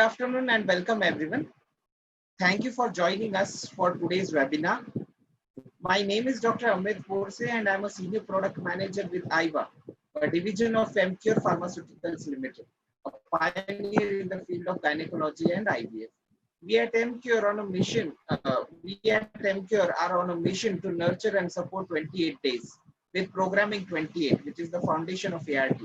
Good afternoon and welcome everyone. Thank you for joining us for today's webinar. My name is Dr. Amit Borse and I'm a Senior Product Manager with IVA, a division of Emcure Pharmaceuticals Limited, a pioneer in the field of gynecology and IVF. We at Emcure are on a mission to nurture and support 28 days with Programming 28, which is the foundation of ART.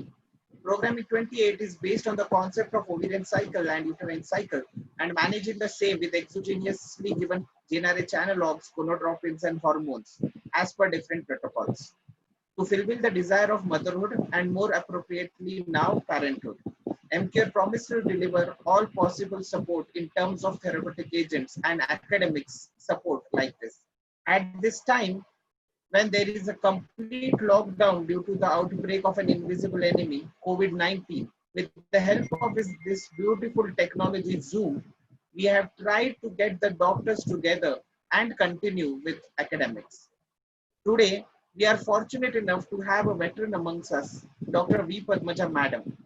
Programming 28 is based on the concept of ovarian cycle and uterine cycle and managing the same with exogenously given gene-rich analogs, gonadotropins, and hormones as per different protocols to fulfill the desire of motherhood and more appropriately now parenthood. Emcure promised to deliver all possible support in terms of therapeutic agents and academics support like this. At this time, when there is a complete lockdown due to the outbreak of an invisible enemy, COVID-19, with the help of this beautiful technology, Zoom, we have tried to get the doctors together and continue with academics. Today, we are fortunate enough to have a veteran amongst us, Dr. V. Padmaja Madam,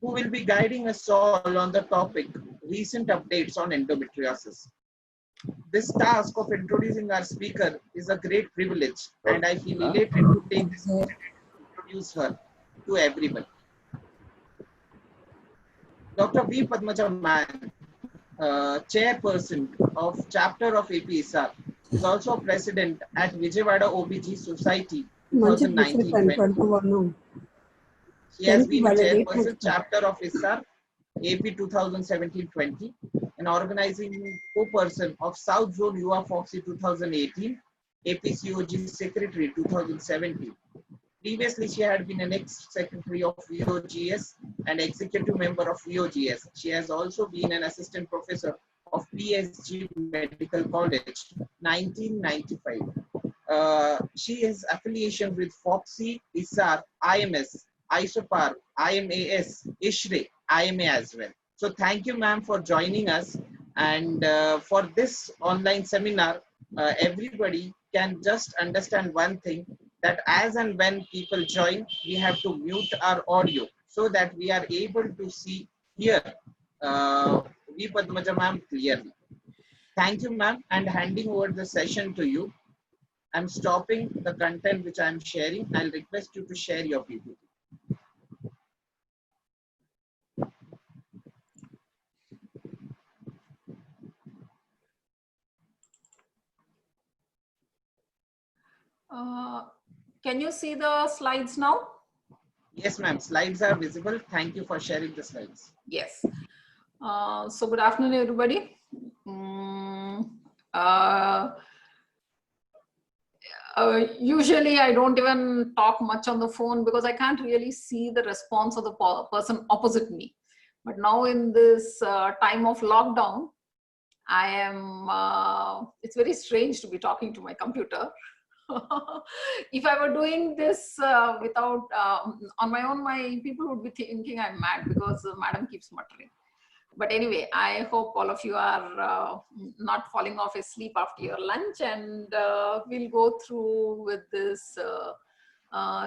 who will be guiding us all on the topic, recent updates on endometriosis. This task of introducing our speaker is a great privilege, and I feel elated to take this opportunity to introduce her to everyone. Dr. V. Padmaja Man, chairperson of chapter of APSR, is also president at Vijayawada OBG Society 2019-20. She has been a chairperson chapter of ISAR AP 2017-20, an organizing co-person of South Zone UA Foxy 2018, APCOG Secretary 2017. Previously, she had been an ex-secretary of VOGS and executive member of VOGS. She has also been an assistant professor of PSG Medical College 1995. She has affiliation with Foxy, ISAR, IMS, ISOPAR, IMAS, ISHRE, IMA as well. So thank you, ma'am, for joining us. And for this online seminar, everybody can just understand one thing, that as and when people join, we have to mute our audio so that we are able to hear V. Padmaja ma'am clearly. Thank you, ma'am, and handing over the session to you. I'm stopping the content which I'm sharing. I'll request you to share your PPT. Can you see the slides now? Yes, ma'am. Slides are visible. Thank you for sharing the slides. Yes. So good afternoon, everybody. Usually I don't even talk much on the phone because I can't really see the response of the person opposite me. But now in this time of lockdown, I am, it's very strange to be talking to my computer. If I were doing this without, on my own, my people would be thinking I'm mad because madam keeps muttering. But anyway, I hope all of you are not falling off asleep after your lunch, and we'll go through with this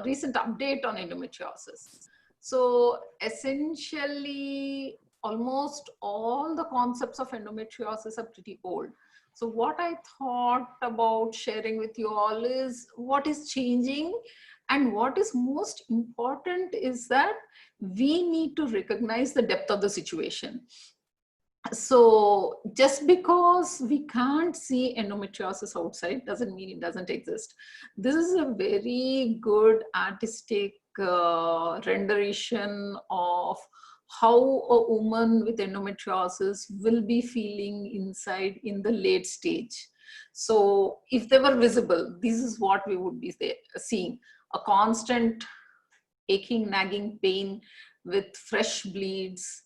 recent update on endometriosis. So essentially, almost all the concepts of endometriosis are pretty old. So what I thought about sharing with you all is what is changing, and what is most important is that we need to recognize the depth of the situation. So just because we can't see endometriosis outside doesn't mean it doesn't exist. This is a very good artistic renderation of how a woman with endometriosis will be feeling inside in the late stage. So if they were visible, this is what we would be seeing: a constant aching, nagging pain with fresh bleeds,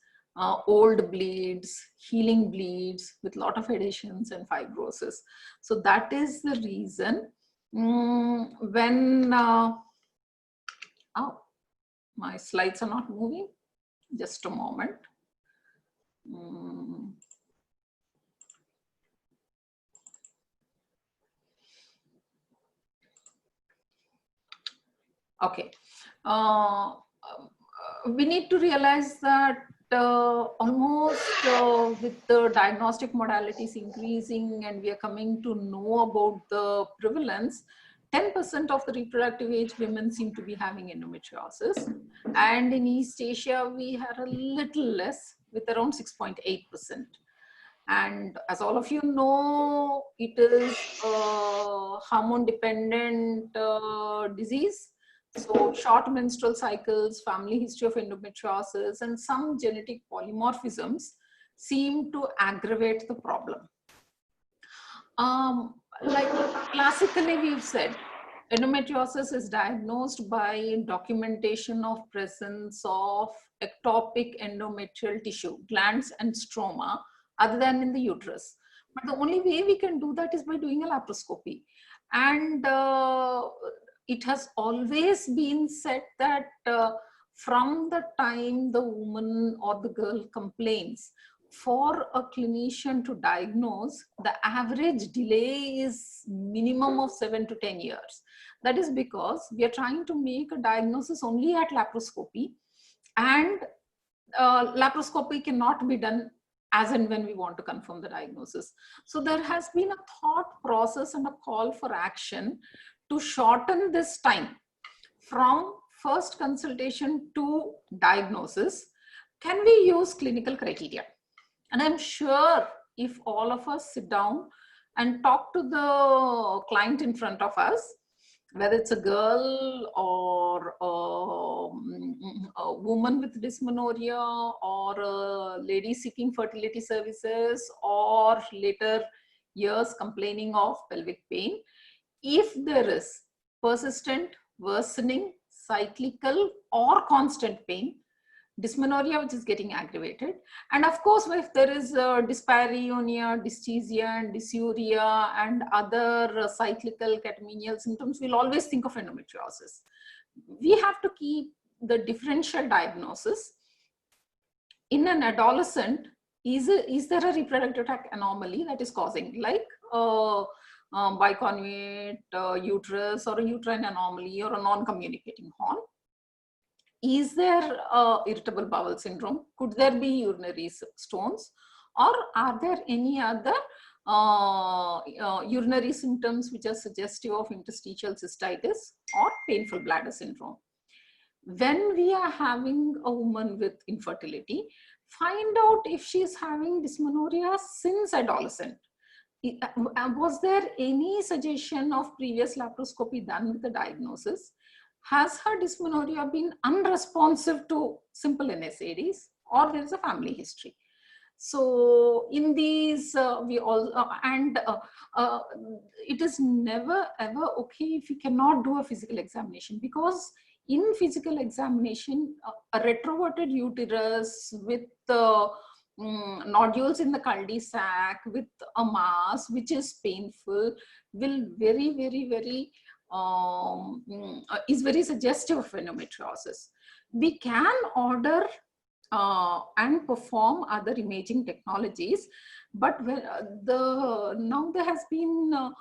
old bleeds, healing bleeds with a lot of adhesions and fibrosis. So that is the reason when, oh, my slides are not moving. Just a moment. Okay. We need to realize that almost with the diagnostic modalities increasing and we are coming to know about the prevalence, 10% of the reproductive age women seem to be having endometriosis. And in East Asia, we had a little less with around 6.8%. And as all of you know, it is a hormone dependent disease. So short menstrual cycles, family history of endometriosis, and some genetic polymorphisms seem to aggravate the problem. Like classically we've said, endometriosis is diagnosed by documentation of presence of ectopic endometrial tissue, glands and stroma, other than in the uterus. But the only way we can do that is by doing a laparoscopy. And it has always been said that from the time the woman or the girl complains, for a clinician to diagnose, the average delay is minimum of 7 to 10 years. That is because we are trying to make a diagnosis only at laparoscopy, and laparoscopy cannot be done as and when we want to confirm the diagnosis. So there has been a thought process and a call for action to shorten this time from first consultation to diagnosis. Can we use clinical criteria? And I'm sure if all of us sit down and talk to the client in front of us, whether it's a girl or a woman with dysmenorrhea or a lady seeking fertility services or later years complaining of pelvic pain, if there is persistent, worsening, cyclical or constant pain, dysmenorrhea which is getting aggravated, and of course if there is dyspareunia, dysgeusia and dysuria and other cyclical catamenial symptoms, we'll always think of endometriosis. We have to keep the differential diagnosis. In an adolescent, is there a reproductive tract anomaly that is causing, like biconjugate uterus or a uterine anomaly or a non-communicating horn? Is there irritable bowel syndrome? Could there be urinary stones? Or are there any other urinary symptoms which are suggestive of interstitial cystitis or painful bladder syndrome? When we are having a woman with infertility, find out if she is having dysmenorrhea since adolescent. Was there any suggestion of previous laparoscopy done with the diagnosis? Has her dysmenorrhea been unresponsive to simple NSAIDs, or there is a family history? So in these, we all, it is never ever okay if you cannot do a physical examination, because in physical examination, a retroverted uterus with nodules in the cul-de-sac with a mass which is painful will very is very suggestive of endometriosis. We can order and perform other imaging technologies, but now there has been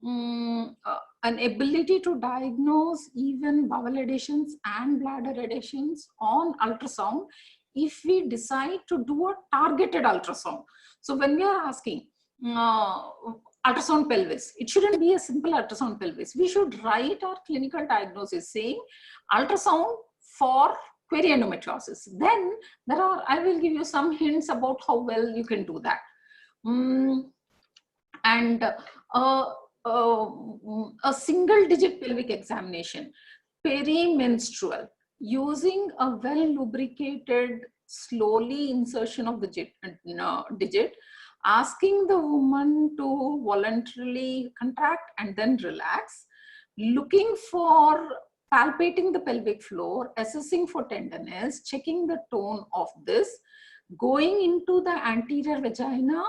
an ability to diagnose even bowel adhesions and bladder adhesions on ultrasound if we decide to do a targeted ultrasound. So when we are asking ultrasound pelvis, it shouldn't be a simple ultrasound pelvis. We should write our clinical diagnosis saying ultrasound for query endometriosis. Then there are, I will give you some hints about how well you can do that. A single digit pelvic examination, perimenstrual, using a well lubricated, slowly insertion of the digit, asking the woman to voluntarily contract and then relax, looking for palpating the pelvic floor, assessing for tenderness, checking the tone of this, going into the anterior vagina,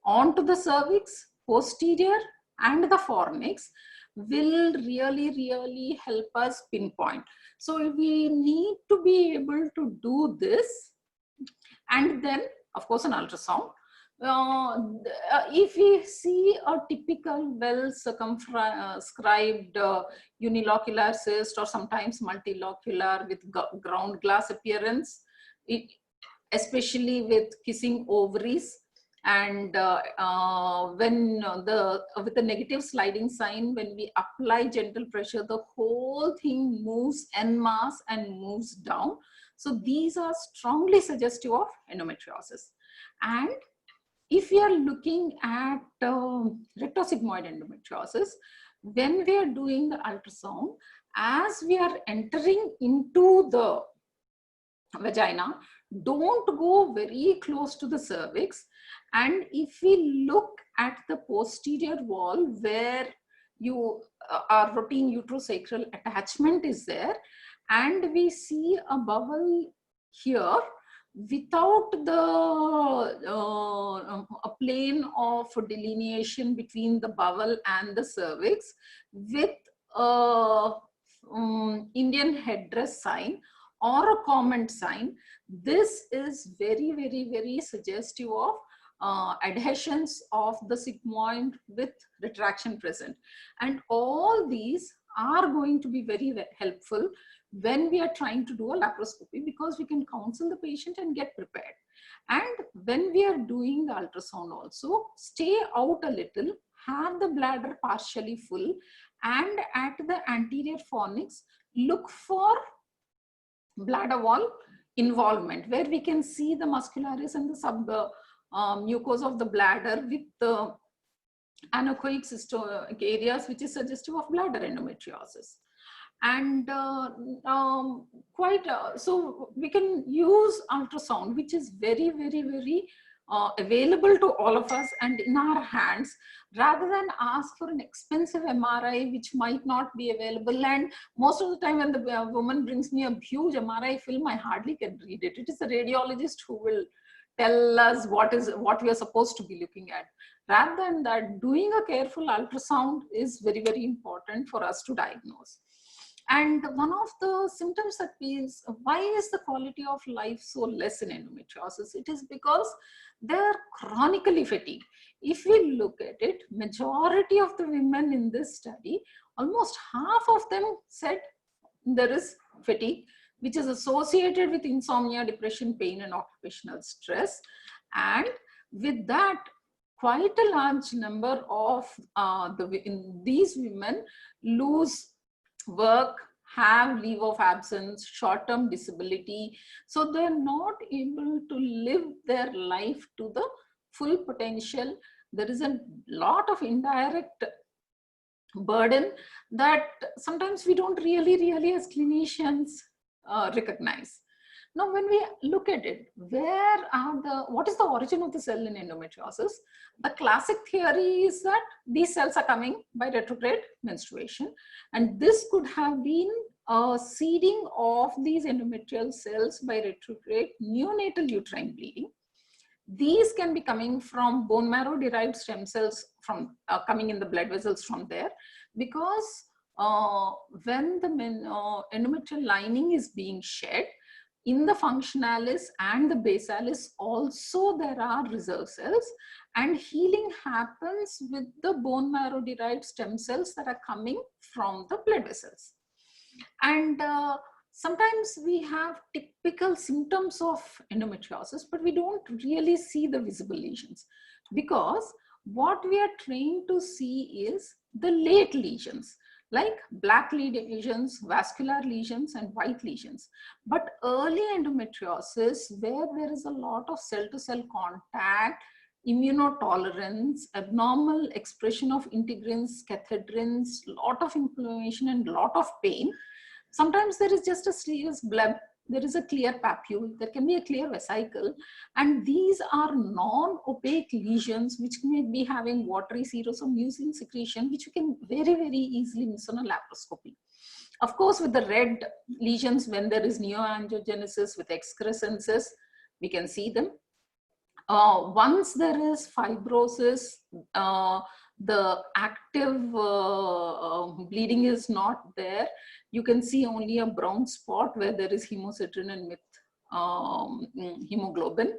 onto the cervix, posterior and the fornix will really help us pinpoint. So we need to be able to do this, and then of course an ultrasound. If we see a typical well circumscribed unilocular cyst or sometimes multilocular with ground glass appearance, especially with kissing ovaries. And with the negative sliding sign, when we apply gentle pressure, the whole thing moves en masse and moves down. So these are strongly suggestive of endometriosis. And if we are looking at rectosigmoid endometriosis, when we are doing the ultrasound, as we are entering into the vagina, don't go very close to the cervix. And if we look at the posterior wall where our routine uterosacral attachment is there, and we see a bubble here without the a plane of delineation between the bowel and the cervix, with Indian headdress sign or a comment sign, this is very, very, very suggestive of adhesions of the sigmoid with retraction present. And all these are going to be very helpful when we are trying to do a laparoscopy, because we can counsel the patient and get prepared. And when we are doing the ultrasound also, stay out a little, have the bladder partially full, and at the anterior fornix, look for bladder wall involvement, where we can see the muscularis and the sub mucosa of the bladder with the anechoic cystoic areas, which is suggestive of bladder endometriosis. And so we can use ultrasound, which is very, very, very available to all of us and in our hands, rather than ask for an expensive MRI, which might not be available. And most of the time when the woman brings me a huge MRI film, I hardly can read it. It is the radiologist who will tell us what we are supposed to be looking at. Rather than that, doing a careful ultrasound is very, very important for us to diagnose. And one of the symptoms that means, why is the quality of life so less in endometriosis? It is because they're chronically fatigued. If we look at it, majority of the women in this study, almost half of them said there is fatigue, which is associated with insomnia, depression, pain, and occupational stress. And with that, quite a large number of these women lose work, have leave of absence, short-term disability. So they're not able to live their life to the full potential. There is a lot of indirect burden that sometimes we don't really as clinicians recognize. Now, when we look at it, what is the origin of the cell in endometriosis? The classic theory is that these cells are coming by retrograde menstruation, and this could have been a seeding of these endometrial cells by retrograde neonatal uterine bleeding. These can be coming from bone marrow derived stem cells from coming in the blood vessels from there, because when the endometrial lining is being shed, in the functionalis and the basalis also there are reserve cells, and healing happens with the bone marrow derived stem cells that are coming from the blood vessels. And sometimes we have typical symptoms of endometriosis, but we don't really see the visible lesions, because what we are trained to see is the late lesions, like black lesions, vascular lesions, and white lesions. But early endometriosis, where there is a lot of cell-to-cell contact, immunotolerance, abnormal expression of integrins, cathedrins, lot of inflammation and lot of pain. Sometimes there is just a serious bleb, there is a clear papule, there can be a clear vesicle, and these are non-opaque lesions which may be having watery serous or mucin secretion, which you can very easily miss on a laparoscopy. Of course, with the red lesions, when there is neoangiogenesis with excrescences, we can see them. Once there is fibrosis, the active bleeding is not there. You can see only a brown spot where there is hemosiderin with hemoglobin,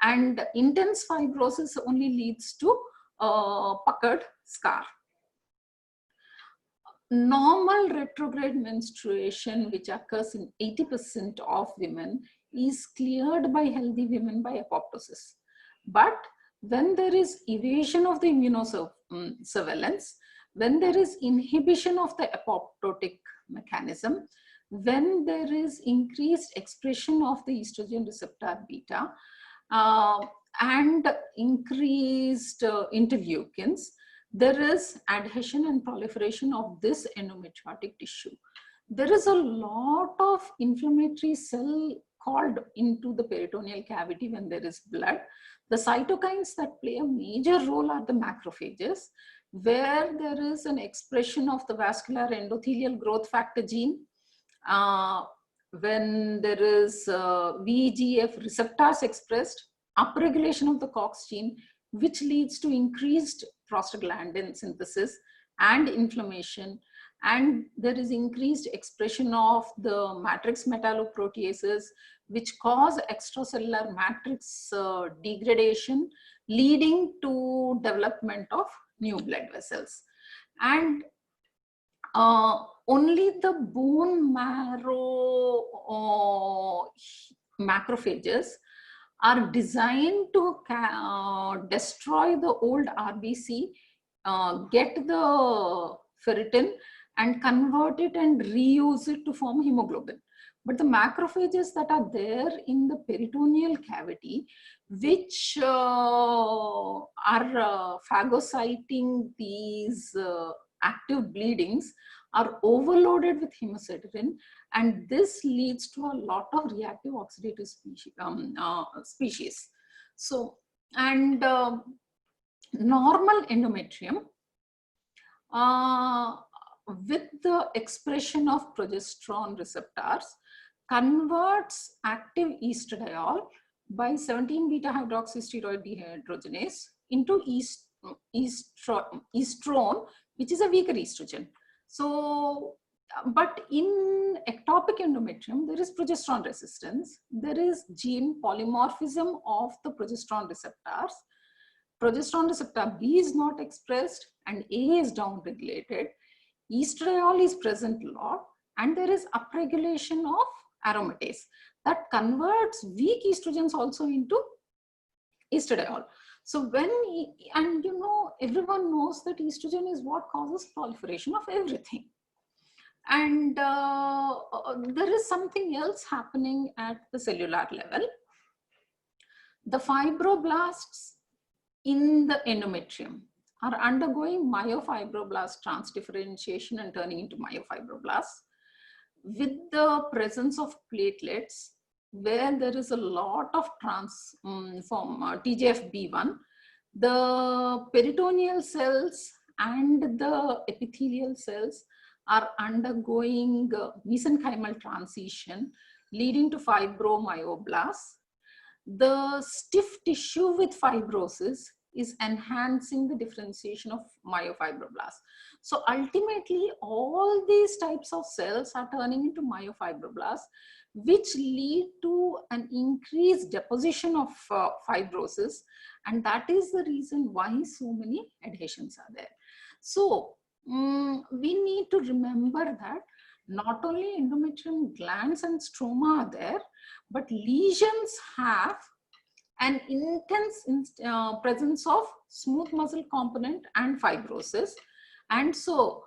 and intense fibrosis only leads to puckered scar. Normal retrograde menstruation, which occurs in 80% of women, is cleared by healthy women by apoptosis. But when there is evasion of the immunosurveillance, when there is inhibition of the apoptotic mechanism, when there is increased expression of the estrogen receptor beta and increased interleukins, there is adhesion and proliferation of this endometriotic tissue. There is a lot of inflammatory cell called into the peritoneal cavity when there is blood. The cytokines that play a major role are the macrophages, where there is an expression of the vascular endothelial growth factor gene. When there is VEGF receptors expressed, upregulation of the COX gene, which leads to increased prostaglandin synthesis and inflammation, and there is increased expression of the matrix metalloproteases, which cause extracellular matrix degradation, leading to development of new blood vessels. And only the bone marrow macrophages are designed to destroy the old RBC, get the ferritin and convert it and reuse it to form hemoglobin. But the macrophages that are there in the peritoneal cavity, which are phagocyting these active bleedings, are overloaded with hemosiderin, and this leads to a lot of reactive oxidative species. So, and normal endometrium, with the expression of progesterone receptors, converts active estradiol by 17-beta hydroxysteroid dehydrogenase into estrone, which is a weaker estrogen. So, but in ectopic endometrium, there is progesterone resistance. There is gene polymorphism of the progesterone receptors. Progesterone receptor B is not expressed and A is downregulated. Estradiol is present a lot, and there is upregulation of aromatase that converts weak estrogens also into estradiol. So when, and you know, everyone knows that estrogen is what causes proliferation of everything. And there is something else happening at the cellular level. The fibroblasts in the endometrium are undergoing myofibroblast transdifferentiation and turning into myofibroblasts with the presence of platelets, where there is a lot of TGF-B1. The peritoneal cells and the epithelial cells are undergoing mesenchymal transition, leading to fibromyoblasts. The stiff tissue with fibrosis is enhancing the differentiation of myofibroblasts. So ultimately, all these types of cells are turning into myofibroblasts, which lead to an increased deposition of fibrosis. And that is the reason why so many adhesions are there. So we need to remember that not only endometrium glands and stroma are there, but lesions have an intense presence of smooth muscle component and fibrosis. And so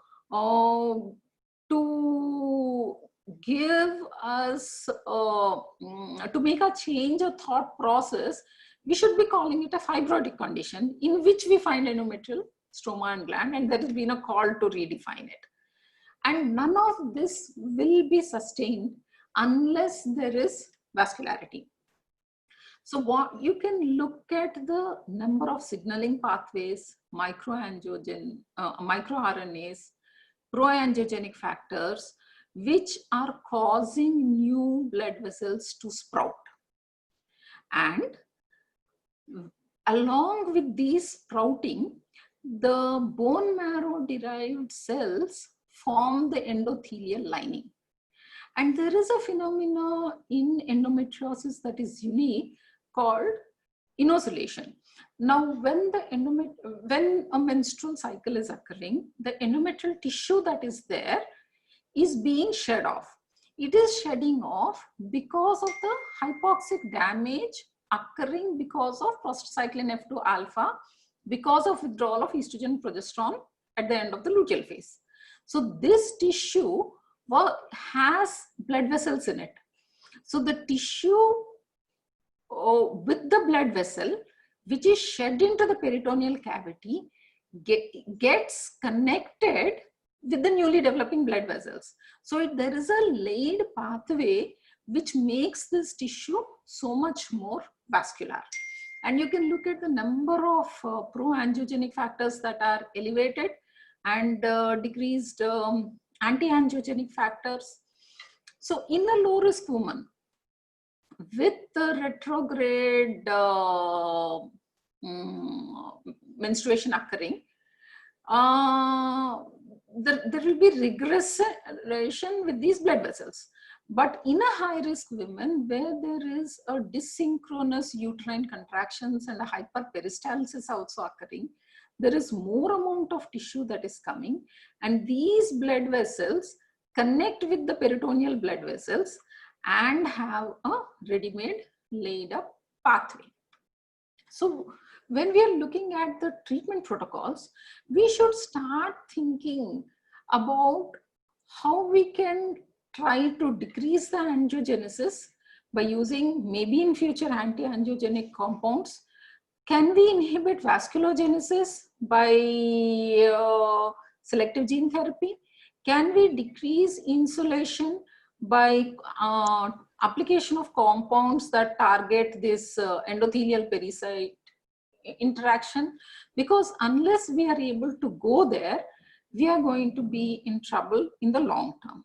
to give us, to make a change of thought process, we should be calling it a fibrotic condition in which we find endometrial stroma and gland, and there has been a call to redefine it. And none of this will be sustained unless there is vascularity. So what you can look at the number of signaling pathways, microRNAs, proangiogenic factors, which are causing new blood vessels to sprout. And along with these sprouting, the bone marrow derived cells form the endothelial lining. And there is a phenomenon in endometriosis that is unique called inoculation. Now, when a menstrual cycle is occurring, the endometrial tissue that is there is being shed off. it is shedding off because of the hypoxic damage occurring because of prostacyclin F2 alpha, because of withdrawal of estrogen progesterone at the end of the luteal phase. So this tissue has blood vessels in it. So the tissue with the blood vessel, which is shed into the peritoneal cavity, gets connected with the newly developing blood vessels. So there is a laid pathway which makes this tissue so much more vascular. And you can look at the number of pro-angiogenic factors that are elevated and decreased anti-angiogenic factors. So in a low risk woman with the retrograde menstruation occurring, there will be regression with these blood vessels. But in a high risk women where there is a dysynchronous uterine contractions and a hyperperistalsis also occurring, there is more amount of tissue that is coming, and these blood vessels connect with the peritoneal blood vessels and have a ready-made laid up pathway. So when we are looking at the treatment protocols, we should start thinking about how we can try to decrease the angiogenesis by using maybe in future anti-angiogenic compounds. Can we inhibit vasculogenesis by selective gene therapy? Can we decrease insulation by application of compounds that target this endothelial pericyte interaction? Because unless we are able to go there, we are going to be in trouble in the long term.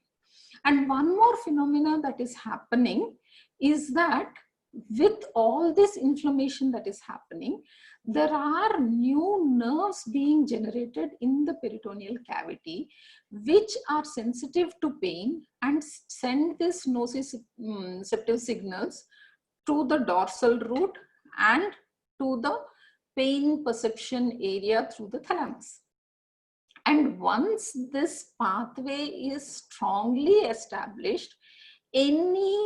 And one more phenomena that is happening is that with all this inflammation that is happening, there are new nerves being generated in the peritoneal cavity, which are sensitive to pain and send these nociceptive signals to the dorsal root and to the pain perception area through the thalamus. And once this pathway is strongly established, any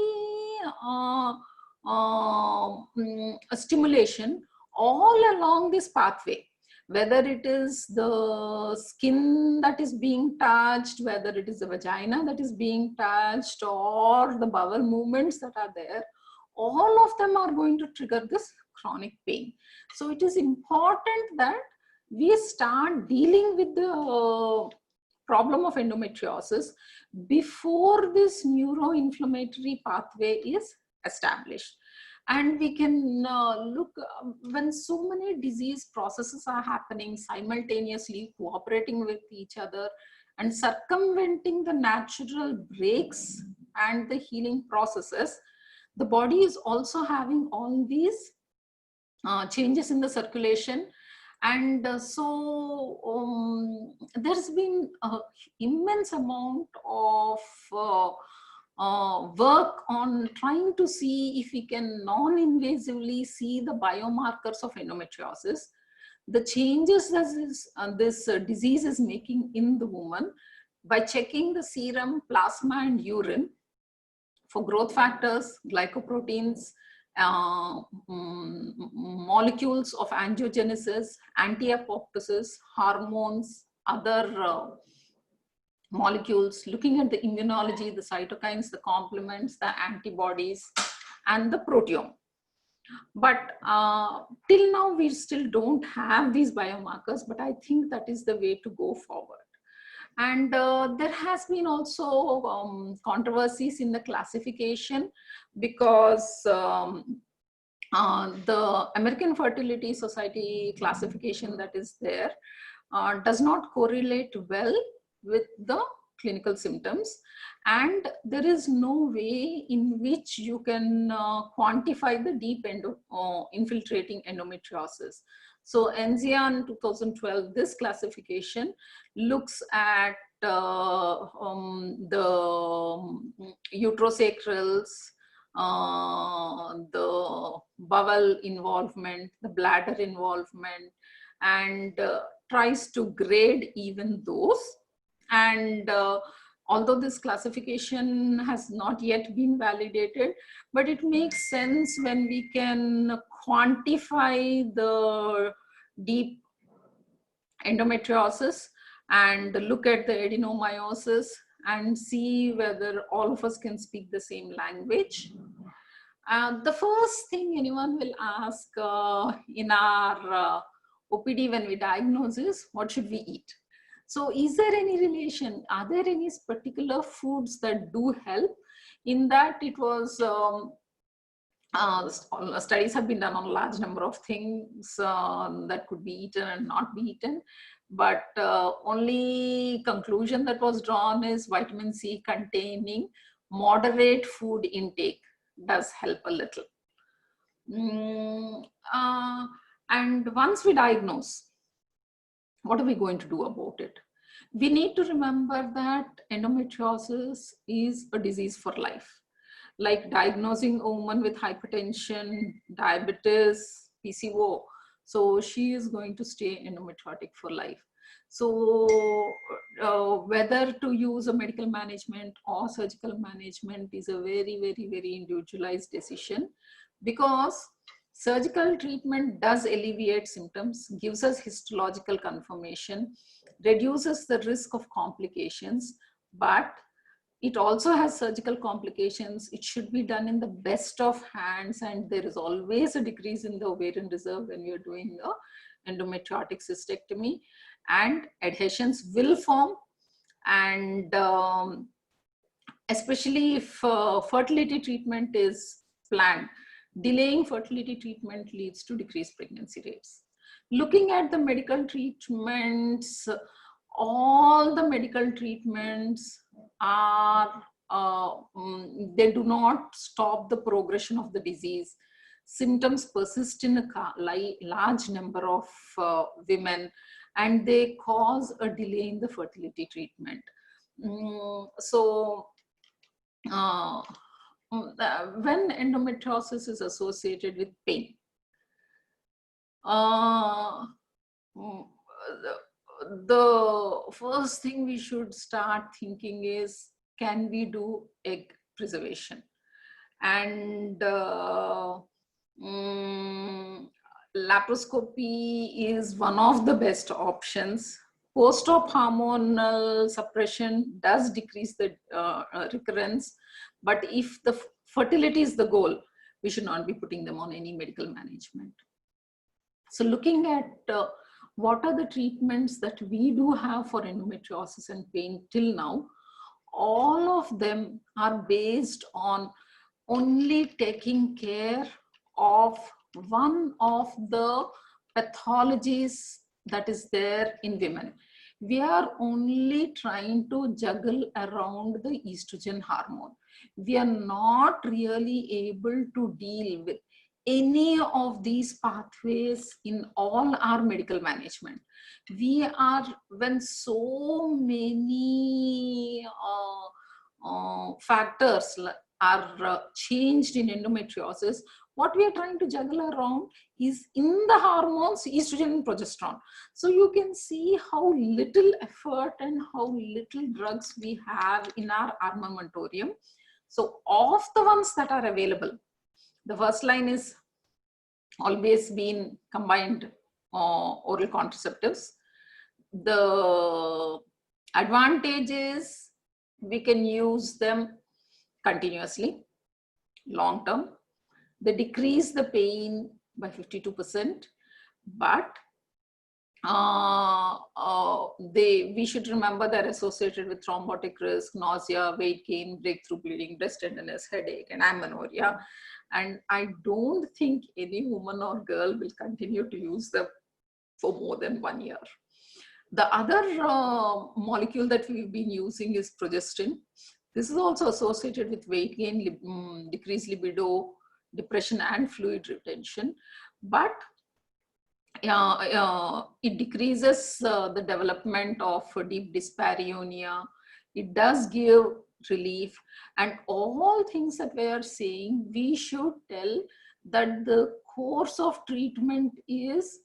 stimulation all along this pathway, whether it is the skin that is being touched, whether it is the vagina that is being touched, or the bowel movements that are there, all of them are going to trigger this chronic pain. So it is important that we start dealing with the problem of endometriosis before this neuroinflammatory pathway is established. And we can look when so many disease processes are happening simultaneously, cooperating with each other and circumventing the natural breaks and the healing processes, the body is also having all these changes in the circulation. And so there's been an immense amount of work on trying to see if we can non-invasively see the biomarkers of endometriosis, the changes that this disease is making in the woman by checking the serum, plasma and urine for growth factors, glycoproteins, molecules of angiogenesis, anti-apoptosis, hormones, other molecules, looking at the immunology, the cytokines, the complements, the antibodies, and the proteome. But till now, we still don't have these biomarkers, but I think that is the way to go forward. And there has been also controversies in the classification, because the American Fertility Society classification that is there does not correlate well with the clinical symptoms, and there is no way in which you can quantify the deep infiltrating endometriosis. So NCEAN 2012, this classification looks at the uterosacrals, the bowel involvement, the bladder involvement, and tries to grade even those. And although this classification has not yet been validated, but it makes sense when we can quantify the deep endometriosis and look at the adenomyosis and see whether all of us can speak the same language. The first thing anyone will ask in our OPD when we diagnose is, what should we eat? So is there any relation? Are there any particular foods that do help? In that, it was studies have been done on a large number of things that could be eaten and not be eaten. But only conclusion that was drawn is vitamin C containing moderate food intake does help a little. And once we diagnose, what are we going to do about it? We need to remember that endometriosis is a disease for life. Like diagnosing a woman with hypertension, diabetes, PCO, so she is going to stay endometriotic for life. So whether to use a medical management or surgical management is a very, very, very individualized decision, because surgical treatment does alleviate symptoms, gives us histological confirmation, reduces the risk of complications, but it also has surgical complications. It should be done in the best of hands, and there is always a decrease in the ovarian reserve when you're doing the endometriotic cystectomy, and adhesions will form. And especially if fertility treatment is planned, delaying fertility treatment leads to decreased pregnancy rates. Looking at the medical treatments, all the medical treatments are, they do not stop the progression of the disease. Symptoms persist in a large number of women, and they cause a delay in the fertility treatment. So when endometriosis is associated with pain, the first thing we should start thinking is, can we do egg preservation? And laparoscopy is one of the best options. Post-op hormonal suppression does decrease the recurrence, but if the fertility is the goal, we should not be putting them on any medical management. So looking at what are the treatments that we do have for endometriosis and pain till now, all of them are based on only taking care of one of the pathologies that is there in women. We are only trying to juggle around the estrogen hormone. We are not really able to deal with any of these pathways in all our medical management. We are, when so many factors are changed in endometriosis, what we are trying to juggle around is in the hormones, estrogen and progesterone. So you can see how little effort and how little drugs we have in our armamentarium. So of the ones that are available, the first line is always been combined oral contraceptives. The advantage is we can use them continuously, long term. They decrease the pain by 52%, but we should remember they're associated with thrombotic risk, nausea, weight gain, breakthrough bleeding, breast tenderness, headache, and amenorrhea. And I don't think any woman or girl will continue to use them for more than 1 year. The other molecule that we've been using is progestin. This is also associated with weight gain, decreased libido, depression, and fluid retention. But it decreases the development of deep dyspareunia. It does give relief, and all things that we are saying, we should tell that the course of treatment is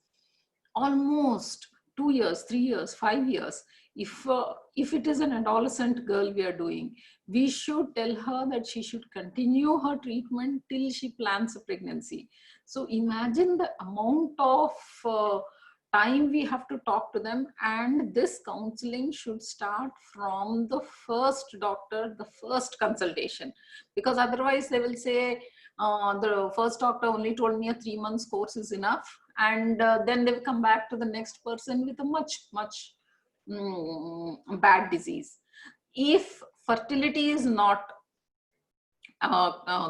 almost 2 years, 3 years, 5 years. If it is an adolescent girl we are doing, we should tell her that she should continue her treatment till she plans a pregnancy. So imagine the amount of time we have to talk to them, and this counseling should start from the first doctor, the first consultation, because otherwise they will say, the first doctor only told me a 3 months course is enough, and then they will come back to the next person with a much bad disease. If fertility is not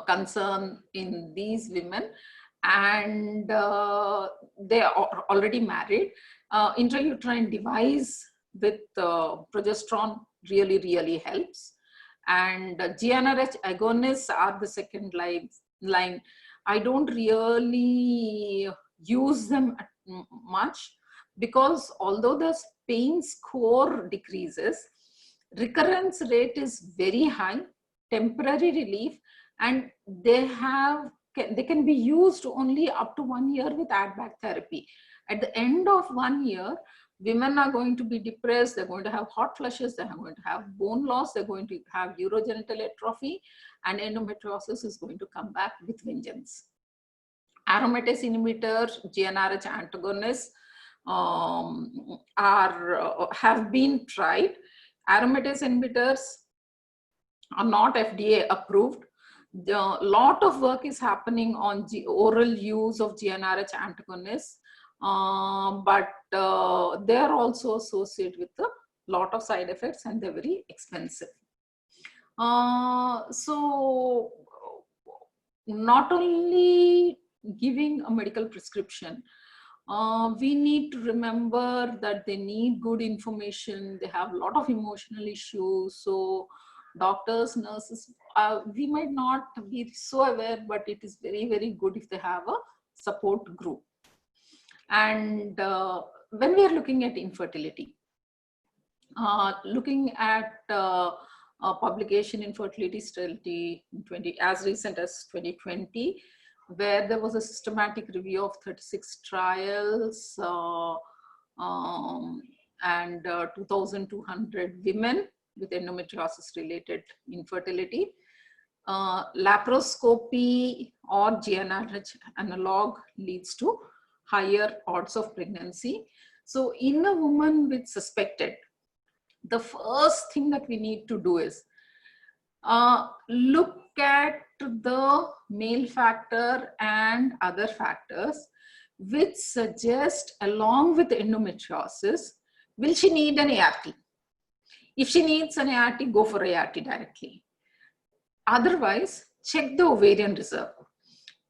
concern in these women, and they are already married, intrauterine device with progesterone really helps. And GnRH agonists are the second line. I don't really use them much, because although the pain score decreases, recurrence rate is very high, temporary relief, and they can be used only up to 1 year with add-back therapy. At the end of 1 year, women are going to be depressed, they're going to have hot flushes, they're going to have bone loss, they're going to have urogenital atrophy, and endometriosis is going to come back with vengeance. Aromatase inhibitor, GnRH antagonists have been tried. Aromatase inhibitors are not FDA approved. A lot of work is happening on oral use of GnRH antagonists, but they are also associated with a lot of side effects, and they're very expensive. So not only giving a medical prescription, we need to remember that they need good information. They have a lot of emotional issues. So doctors, nurses, we might not be so aware, but it is very good if they have a support group. And when we are looking at infertility, looking at publication in Fertility Sterility as recent as 2020, where there was a systematic review of 36 trials and 2,200 women with endometriosis related infertility. Laparoscopy or GnRH analog leads to higher odds of pregnancy. So in a woman with suspected, the first thing that we need to do is look at the male factor and other factors which suggest, along with endometriosis, will she need an ART? If she needs an ART, go for ART directly. Otherwise, check the ovarian reserve.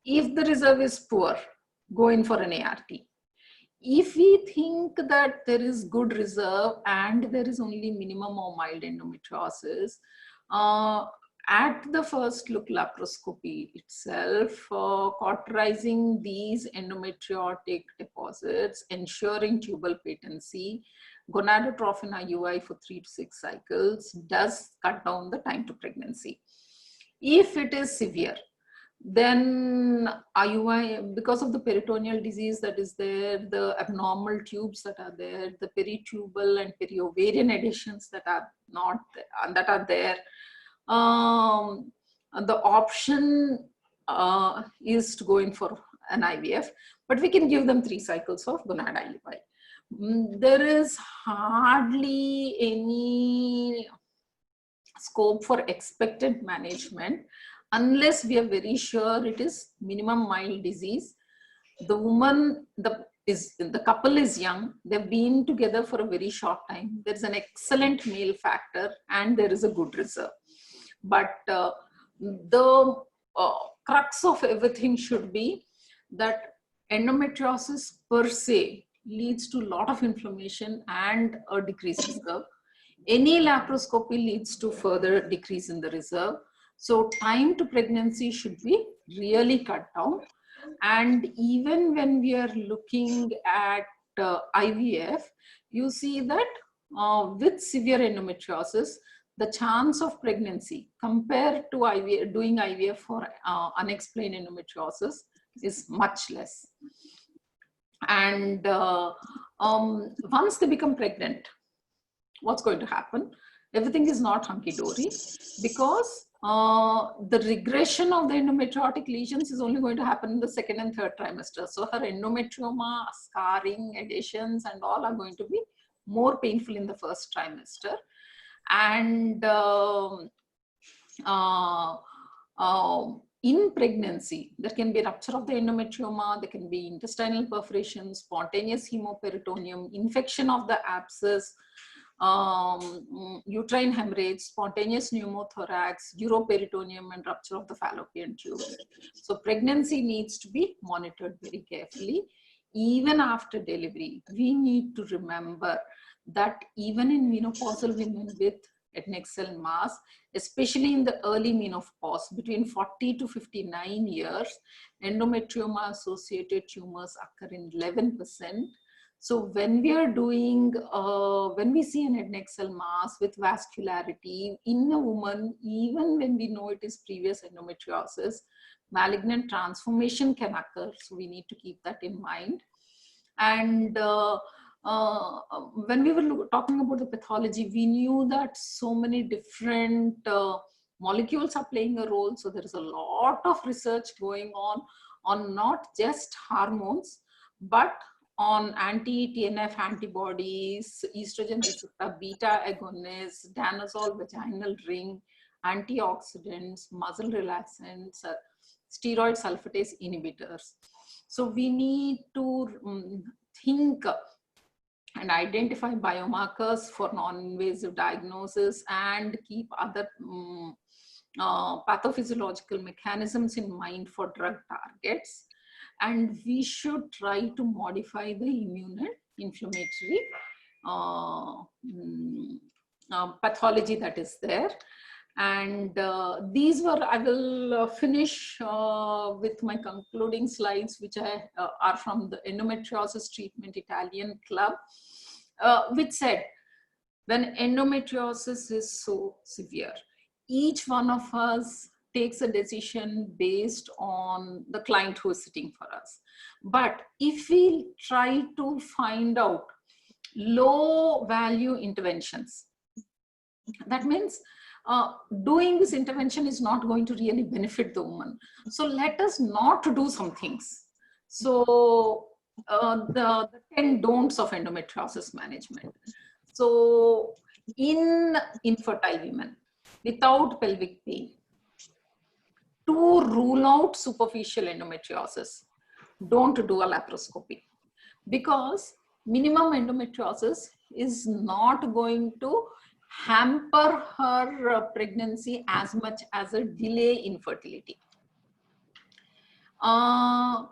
If the reserve is poor, go in for an ART. If we think that there is good reserve and there is only minimum or mild endometriosis, at the first look laparoscopy itself, cauterizing these endometriotic deposits, ensuring tubal patency, gonadotrophin IUI for 3 to 6 cycles does cut down the time to pregnancy. If it is severe, then IUI, because of the peritoneal disease that is there, the abnormal tubes that are there, the peritubal and periovarian adhesions that are there, the option is to go in for an IVF, but we can give them 3 cycles of gonad IUI. There is hardly any scope for expectant management unless we are very sure it is minimum mild disease. The woman, the couple is young, they've been together for a very short time, there's an excellent male factor, and there is a good reserve. But the crux of everything should be that endometriosis per se leads to a lot of inflammation and a decreased reserve. Any laparoscopy leads to further decrease in the reserve. So time to pregnancy should be really cut down. And even when we are looking at IVF, you see that with severe endometriosis, the chance of pregnancy compared to doing IVF for unexplained endometriosis is much less. And once they become pregnant, what's going to happen? Everything is not hunky-dory, because the regression of the endometriotic lesions is only going to happen in the second and third trimester. So her endometrioma, scarring, adhesions, and all are going to be more painful in the first trimester. And in pregnancy, there can be rupture of the endometrioma, there can be intestinal perforation, spontaneous hemoperitoneum, infection of the abscess, uterine hemorrhage, spontaneous pneumothorax, uroperitoneum, and rupture of the fallopian tubes. So pregnancy needs to be monitored very carefully. Even after delivery, we need to remember that even in menopausal women with head neck cell mass, especially in the early menopause, between 40 to 59 years, endometrioma associated tumors occur in 11%. So when we are doing, when we see an head neck cell mass with vascularity in a woman, even when we know it is previous endometriosis, malignant transformation can occur. So we need to keep that in mind. And when we were talking about the pathology, we knew that so many different molecules are playing a role. So there is a lot of research going on not just hormones, but on anti-TNF antibodies, estrogen receptor beta agonists, danazol vaginal ring, antioxidants, muscle relaxants, steroid sulfatase inhibitors. So we need to think and identify biomarkers for non-invasive diagnosis and keep other pathophysiological mechanisms in mind for drug targets. And we should try to modify the immune and inflammatory pathology that is there. And these were, I will finish with my concluding slides, which are from the Endometriosis Treatment Italian Club, which said, when endometriosis is so severe, each one of us takes a decision based on the client who is sitting for us. But if we try to find out low value interventions, that means doing this intervention is not going to really benefit the woman. So let us not do some things. So the 10 don'ts of endometriosis management. So in infertile women without pelvic pain, to rule out superficial endometriosis, don't do a laparoscopy, because minimum endometriosis is not going to hamper her pregnancy as much as a delay infertility. I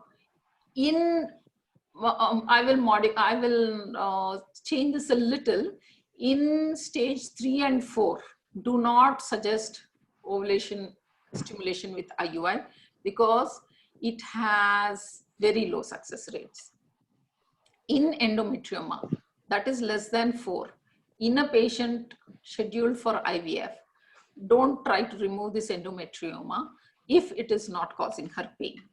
will change this a little. In stage 3 and 4, do not suggest ovulation stimulation with IUI, because it has very low success rates. In endometrioma, that is less than 4, in a patient scheduled for IVF, don't try to remove this endometrioma if it is not causing her pain.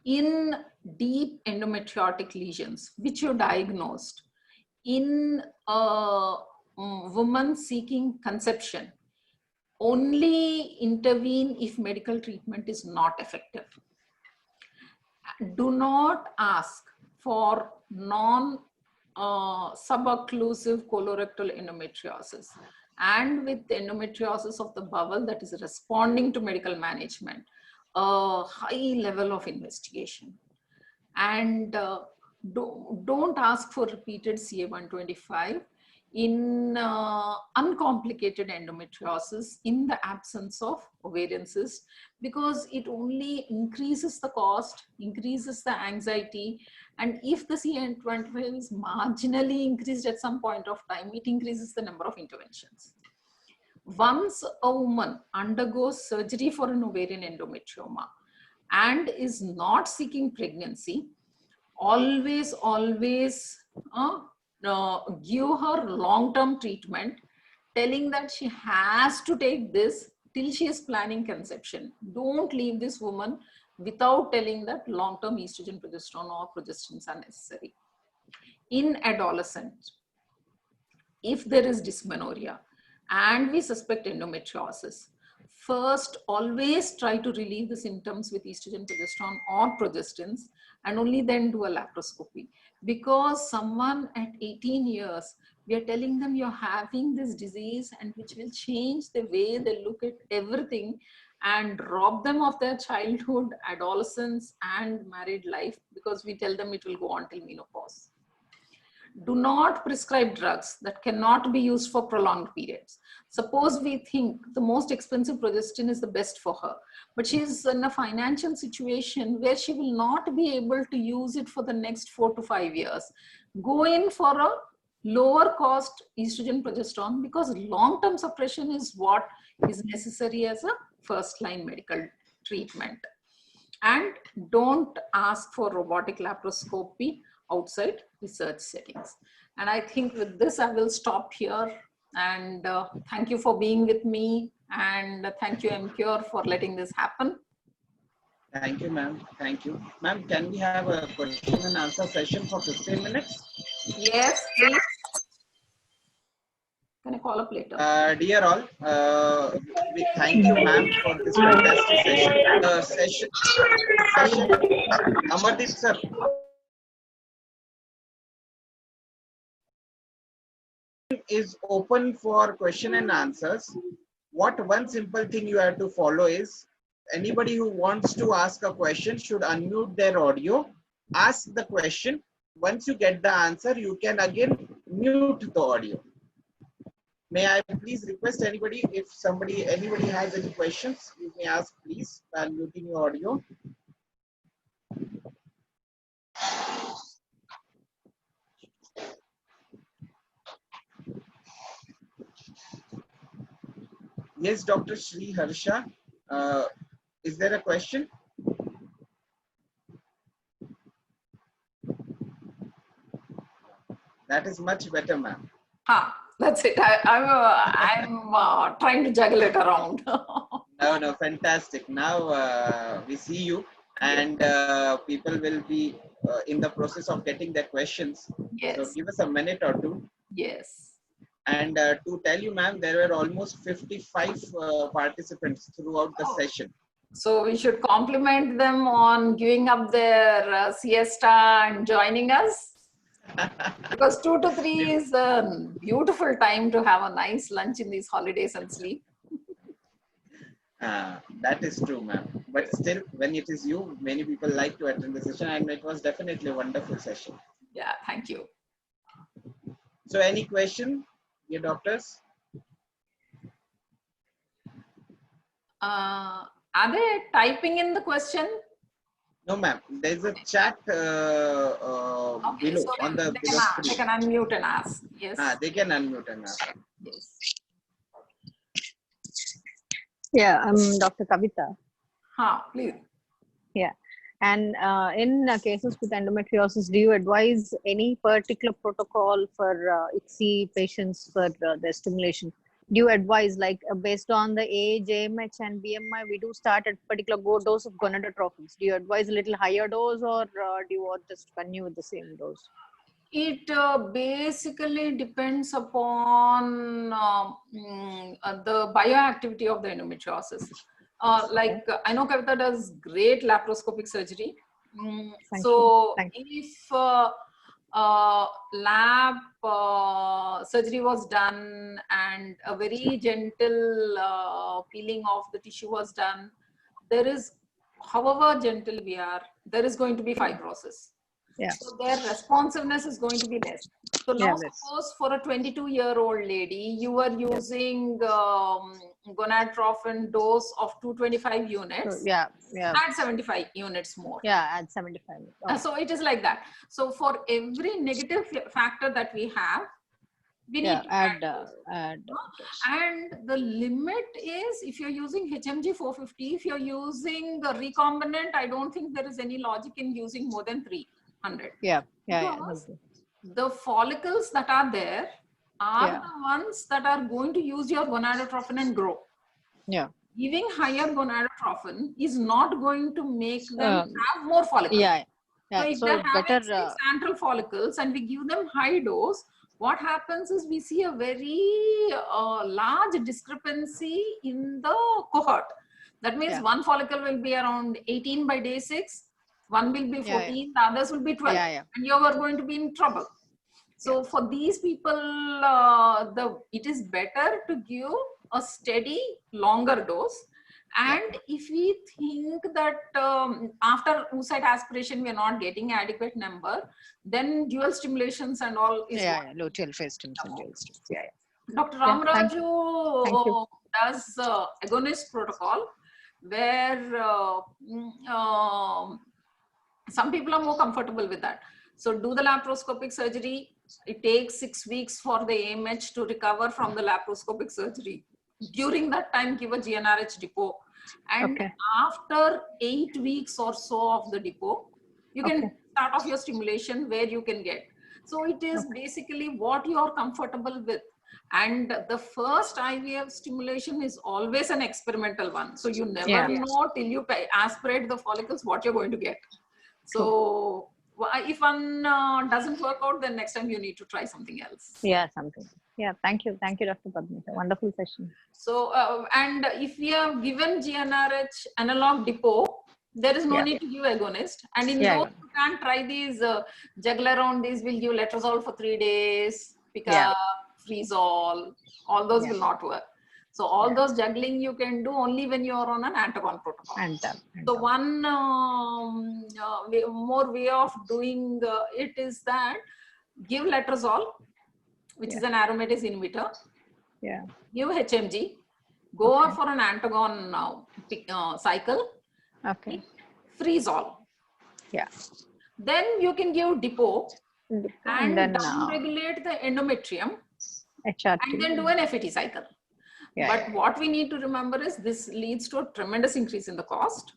In deep endometriotic lesions, which you diagnosed, in a woman seeking conception, only intervene if medical treatment is not effective. Do not ask for subocclusive colorectal endometriosis and with endometriosis of the bowel that is responding to medical management, a high level of investigation. And don't ask for repeated CA-125 in uncomplicated endometriosis in the absence of ovarian cyst, because it only increases the cost, increases the anxiety, and if the CA-125 is marginally increased at some point of time, it increases the number of interventions. Once a woman undergoes surgery for an ovarian endometrioma and is not seeking pregnancy, always give her long-term treatment, telling that she has to take this till she is planning conception. Don't leave this woman without telling that long-term estrogen, progesterone or progestins are necessary. In adolescents, if there is dysmenorrhea and we suspect endometriosis, first always try to relieve the symptoms with estrogen, progesterone or progestins, and only then do a laparoscopy. Because someone at 18 years, we are telling them you're having this disease and which will change the way they look at everything and rob them of their childhood, adolescence and married life, because we tell them it will go on till menopause. Do not prescribe drugs that cannot be used for prolonged periods. Suppose we think the most expensive progestin is the best for her, but she is in a financial situation where she will not be able to use it for the next 4 to 5 years. Go in for a lower cost estrogen progesterone, because long-term suppression is what is necessary as a first line medical treatment. And don't ask for robotic laparoscopy outside research settings. And I think with this, I will stop here. And thank you for being with me. And thank you, Emcure, for letting this happen. Thank you, ma'am. Thank you. Ma'am, can we have a question and answer session for 15 minutes? Yes, please. Can I call up later? Dear all, we thank you, ma'am, for this fantastic session. Amardeep, sir. Is open for question and answers. What one simple thing you have to follow is, anybody who wants to ask a question should unmute their audio, ask the question. Once you get the answer, you can again mute the audio. May I please request anybody, if anybody has any questions, you may ask please by unmuting your audio. Yes, Dr. Sri Harsha, is there a question? That is much better, ma'am. That's it. I'm trying to juggle it around. No, fantastic. Now we see you, and people will be in the process of getting their questions. Yes. So give us a minute or two. Yes. And to tell you, ma'am, there were almost 55 participants throughout the session. So we should compliment them on giving up their siesta and joining us. Because 2 to 3 is a beautiful time to have a nice lunch in these holidays and sleep. That is true, ma'am. But still, when it is you, many people like to attend the session, and it was definitely a wonderful session. Yeah, thank you. So any question, dear doctors? Are they typing in the question? No, ma'am. There's a chat Okay, below so on the they can unmute and ask. Yes. They can unmute and ask. Yes. Yeah, I'm Dr. Kavita. Please. Yeah. And in cases with endometriosis, do you advise any particular protocol for ICSI patients for the stimulation? Do you advise, like, based on the age, AMH and BMI, we do start at particular dose of gonadotropins? Do you advise a little higher dose, or do you want just continue with the same dose? It basically depends upon the bioactivity of the endometriosis. Like I know Kavita does great laparoscopic surgery. So if lap surgery was done and a very gentle peeling of the tissue was done, there is, however gentle we are, there is going to be fibrosis. Yeah. So their responsiveness is going to be less. So now suppose for a 22-year-old lady, you are using gonadotropin dose of 225 units. Yeah. Add 75 units more. Yeah, add 75. Okay. So it is like that. So for every negative factor that we have, we need to add. And the limit is, if you're using HMG 450, if you're using the recombinant, I don't think there is any logic in using more than 300. Yeah. The follicles that are there are the ones that are going to use your gonadotropin and grow. Yeah. Giving higher gonadotropin is not going to make them have more follicles. Yeah. So if they're having central follicles and we give them high dose, what happens is we see a very large discrepancy in the cohort. That means one follicle will be around 18 by day 6, one will be 14, the others will be 12, and you are going to be in trouble. So for these people, it is better to give a steady, longer dose. And if we think that after oocyte aspiration we are not getting adequate number, then dual stimulations and all is luteal phase stims and dual stims. Dr. Ramaraju does agonist protocol where some people are more comfortable with that. So do the laparoscopic surgery. It takes 6 weeks for the AMH to recover from the laparoscopic surgery. During that time, give a GnRH depot. And after 8 weeks or so of the depot, you can start off your stimulation where you can get. So it is basically what you are comfortable with. And the first IVF stimulation is always an experimental one. So you never know till you aspirate the follicles what you're going to get. So if one doesn't work out, then next time you need to try something else. Thank you, Dr. Padmita. Wonderful session. So and if we have given GnRH analog depot, there is no need to give agonist. And in those who can't try these juggle around these, will give letrozole for 3 days, pick up, freezole, all those will not work. So all those juggling you can do only when you are on an antagon protocol. So one more way of doing it is that give letrozole, which is an aromatase inhibitor. Give HMG. Go for an antagon cycle. Freezole. Then you can give depot and then regulate the endometrium and then do an FET cycle. But what we need to remember is this leads to a tremendous increase in the cost.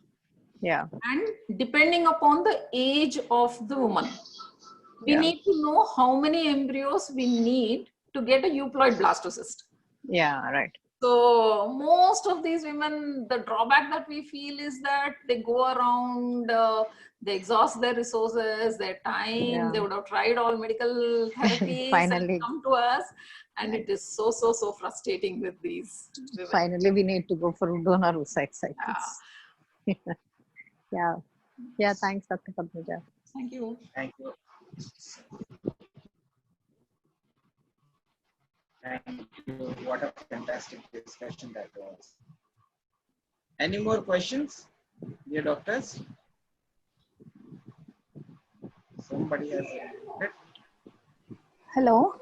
And depending upon the age of the woman, we need to know how many embryos we need to get a euploid blastocyst. So most of these women, the drawback that we feel is that they go around, they exhaust their resources, their time, they would have tried all medical therapies and come to us. And it is so frustrating with these women. Finally, we need to go for donor oocyte cycles. Thanks, Dr. Padmita. Thank you. Thank you. Thank you. What a fantastic discussion that was. Any more questions, dear doctors? Somebody has a... Hello.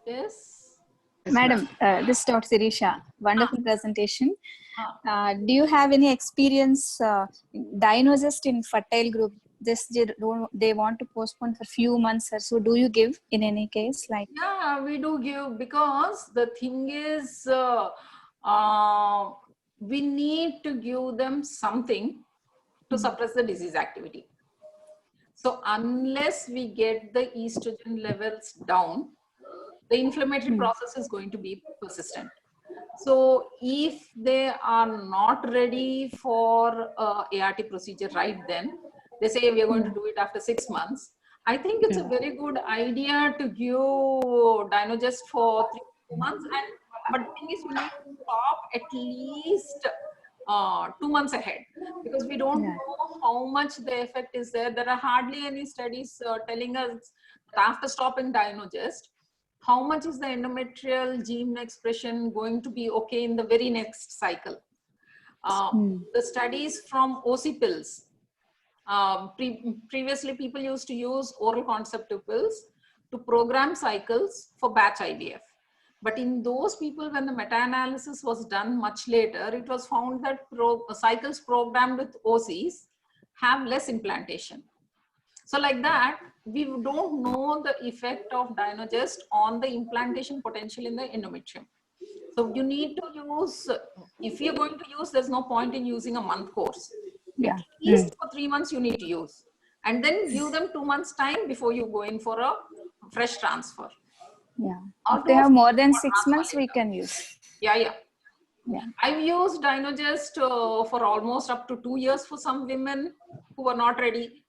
Yes. Madam, this is Dr. Sirisha. Wonderful presentation. Do you have any experience diagnosed in fertile group? They want to postpone for few months or so. Do you give in any case? Yeah, we do give, because the thing is we need to give them something to suppress the disease activity. So unless we get the estrogen levels down, the inflammatory process is going to be persistent. So if they are not ready for ART procedure right then, they say we are going to do it after 6 months. I think it's a very good idea to give Dynogest for 3 months. But the thing is, we need to stop at least 2 months ahead, because we don't know how much the effect is there. There are hardly any studies telling us that after stopping Dynogest, how much is the endometrial gene expression going to be okay in the very next cycle. The studies from OC pills, previously people used to use oral contraceptive pills to program cycles for batch IVF. But in those people, when the meta-analysis was done much later, it was found that cycles programmed with OCs have less implantation. So like that, we don't know the effect of Dynogest on the implantation potential in the endometrium. So you need to use, if you're going to use, there's no point in using a month course. At least for 3 months you need to use. And then give them 2 months time before you go in for a fresh transfer. If they have more than 6 months, we can use. I've used Dynogest for almost up to 2 years for some women who were not ready.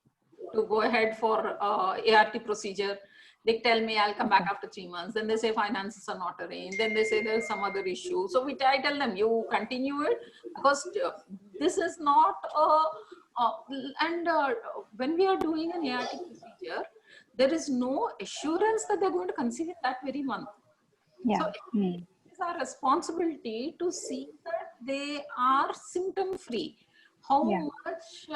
to go ahead for ART procedure. They tell me I'll come back after 3 months. Then they say finances are not arranged. Then they say there's some other issue. So I tell them, you continue it, because this is not when we are doing an ART procedure, there is no assurance that they're going to conceive in that very month. Yeah. So it's our responsibility to see that they are symptom free. How much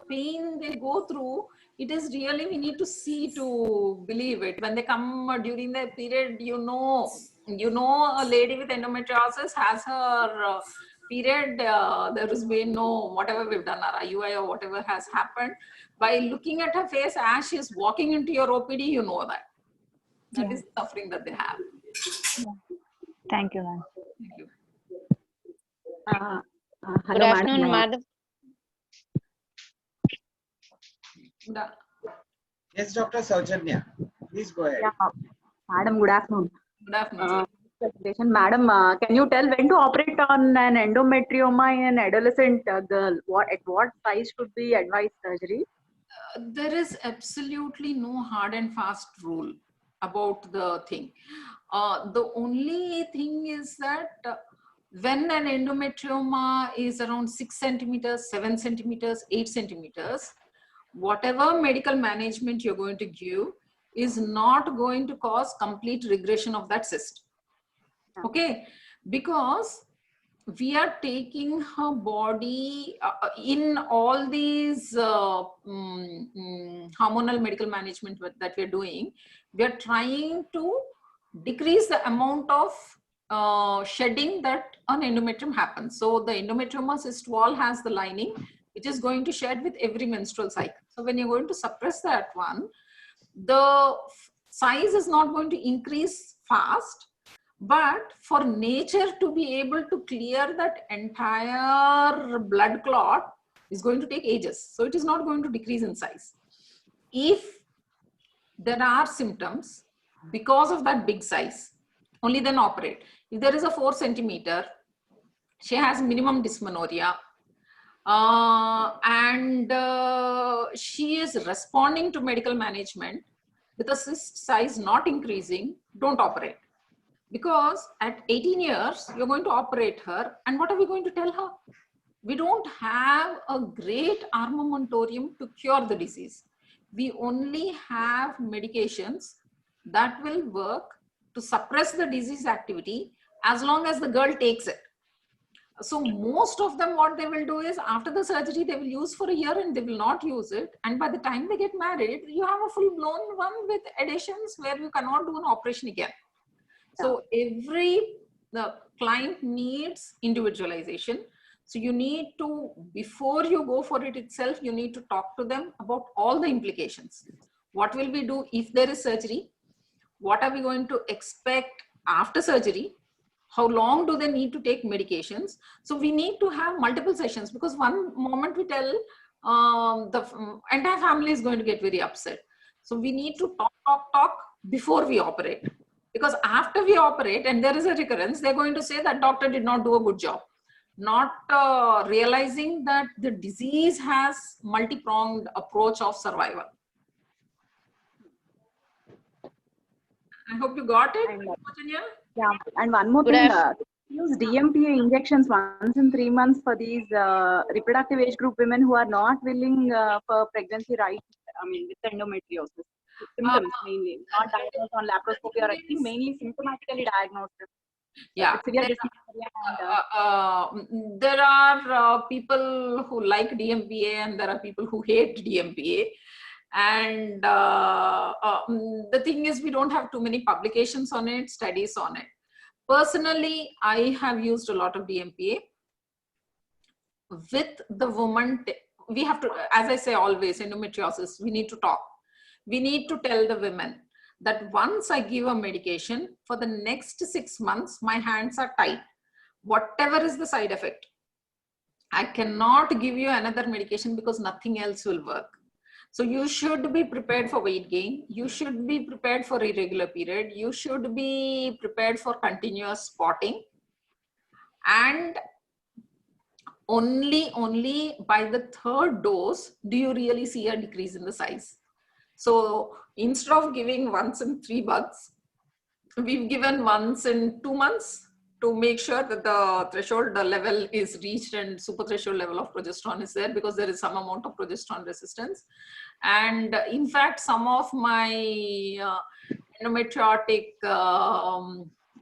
pain they go through, it is really, we need to see to believe it. When they come during their period, you know a lady with endometriosis has her period, there has been no, whatever we've done, our IUI or whatever has happened, by looking at her face as she is walking into your OPD, you know that is suffering that they have. Thank you, ma'am. Thank you. Good afternoon, madam. Yes, Dr. Saujanya, please go ahead. Yeah, madam, good afternoon. Good afternoon. Presentation. Madam, can you tell when to operate on an endometrioma in an adolescent girl? At what size should be advised surgery? There is absolutely no hard and fast rule about the thing. The only thing is that when an endometrioma is around 6 centimeters, 7 centimeters, 8 centimeters, whatever medical management you're going to give is not going to cause complete regression of that cyst. Okay, because we are taking her body in all these hormonal medical management that we're doing, we're trying to decrease the amount of shedding that an endometrium happens. So the endometrioma cyst wall has the lining, which is going to shed with every menstrual cycle. So when you're going to suppress that one, the size is not going to increase fast, but for nature to be able to clear that entire blood clot is going to take ages. So it is not going to decrease in size. If there are symptoms because of that big size, only then operate. If there is a 4 centimeter, she has minimum dysmenorrhea, and she is responding to medical management with a cyst size not increasing, don't operate. Because at 18 years, you're going to operate her, and what are we going to tell her? We don't have a great armamentarium to cure the disease. We only have medications that will work to suppress the disease activity as long as the girl takes it. So most of them, what they will do is after the surgery, they will use for a year and they will not use it. And by the time they get married, you have a full blown one with additions where you cannot do an operation again. So the client needs individualization. So you need to, before you go for it itself, you need to talk to them about all the implications. What will we do if there is surgery? What are we going to expect after surgery? How long do they need to take medications? So we need to have multiple sessions, because one moment we tell the entire family is going to get very upset. So we need to talk before we operate. Because after we operate and there is a recurrence, they're going to say that doctor did not do a good job. Not realizing that the disease has multi-pronged approach of survival. I hope you got it, Virginia. Yeah, and one more thing, use DMPA injections once in 3 months for these reproductive age group women who are not willing for pregnancy, right? I mean, with endometriosis. Symptoms mainly, not diagnosed on laparoscopy or anything, mainly symptomatically diagnosed. Yeah, there are people who like DMPA and there are people who hate DMPA. And the thing is, we don't have too many publications on it, studies on it. Personally, I have used a lot of DMPA. With the woman, we have to, as I say always, endometriosis, we need to talk. We need to tell the women that once I give a medication, for the next 6 months, my hands are tied. Whatever is the side effect, I cannot give you another medication because nothing else will work. So you should be prepared for weight gain. You should be prepared for irregular period. You should be prepared for continuous spotting. And only by the third dose do you really see a decrease in the size. So instead of giving once in 3 months, we've given once in 2 months to make sure that the threshold level is reached and super threshold level of progesterone is there, because there is some amount of progesterone resistance. And in fact, some of my endometriotic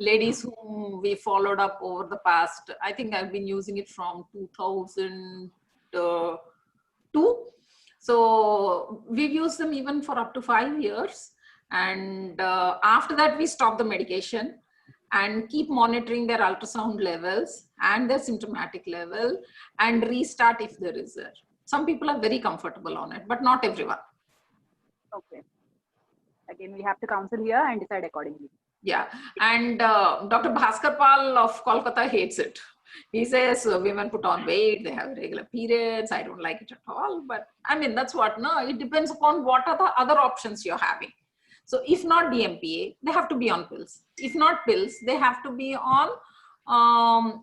ladies whom we followed up over the past, I think I've been using it from 2002. So we've used them even for up to 5 years. And after that, we stop the medication and keep monitoring their ultrasound levels and their symptomatic level and restart if there is a. Some people are very comfortable on it, but not everyone. Okay. Again, we have to counsel here and decide accordingly. Yeah. And Dr. Bhaskar Pal of Kolkata hates it. He says women put on weight, they have regular periods. I don't like it at all. But I mean, that's what, no, it depends upon what are the other options you're having. So if not DMPA, they have to be on pills. If not pills, they have to be on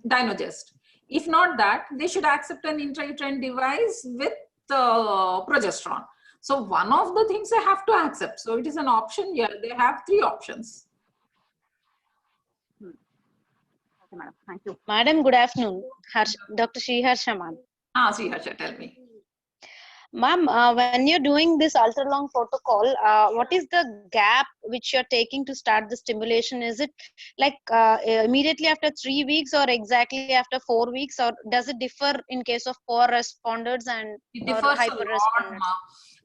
Dynogest. If not that, they should accept an intrauterine device with progesterone. So one of the things they have to accept. So it is an option. Yeah, they have 3 options. Okay, madam. Thank you. Madam, good afternoon. Dr. Sriharsha, ma'am. Sriharsha, tell me. Ma'am, when you're doing this ultra long protocol, what is the gap which you're taking to start the stimulation? Is it like immediately after 3 weeks or exactly after 4 weeks, or does it differ in case of poor responders and it differs hyper a lot, responders?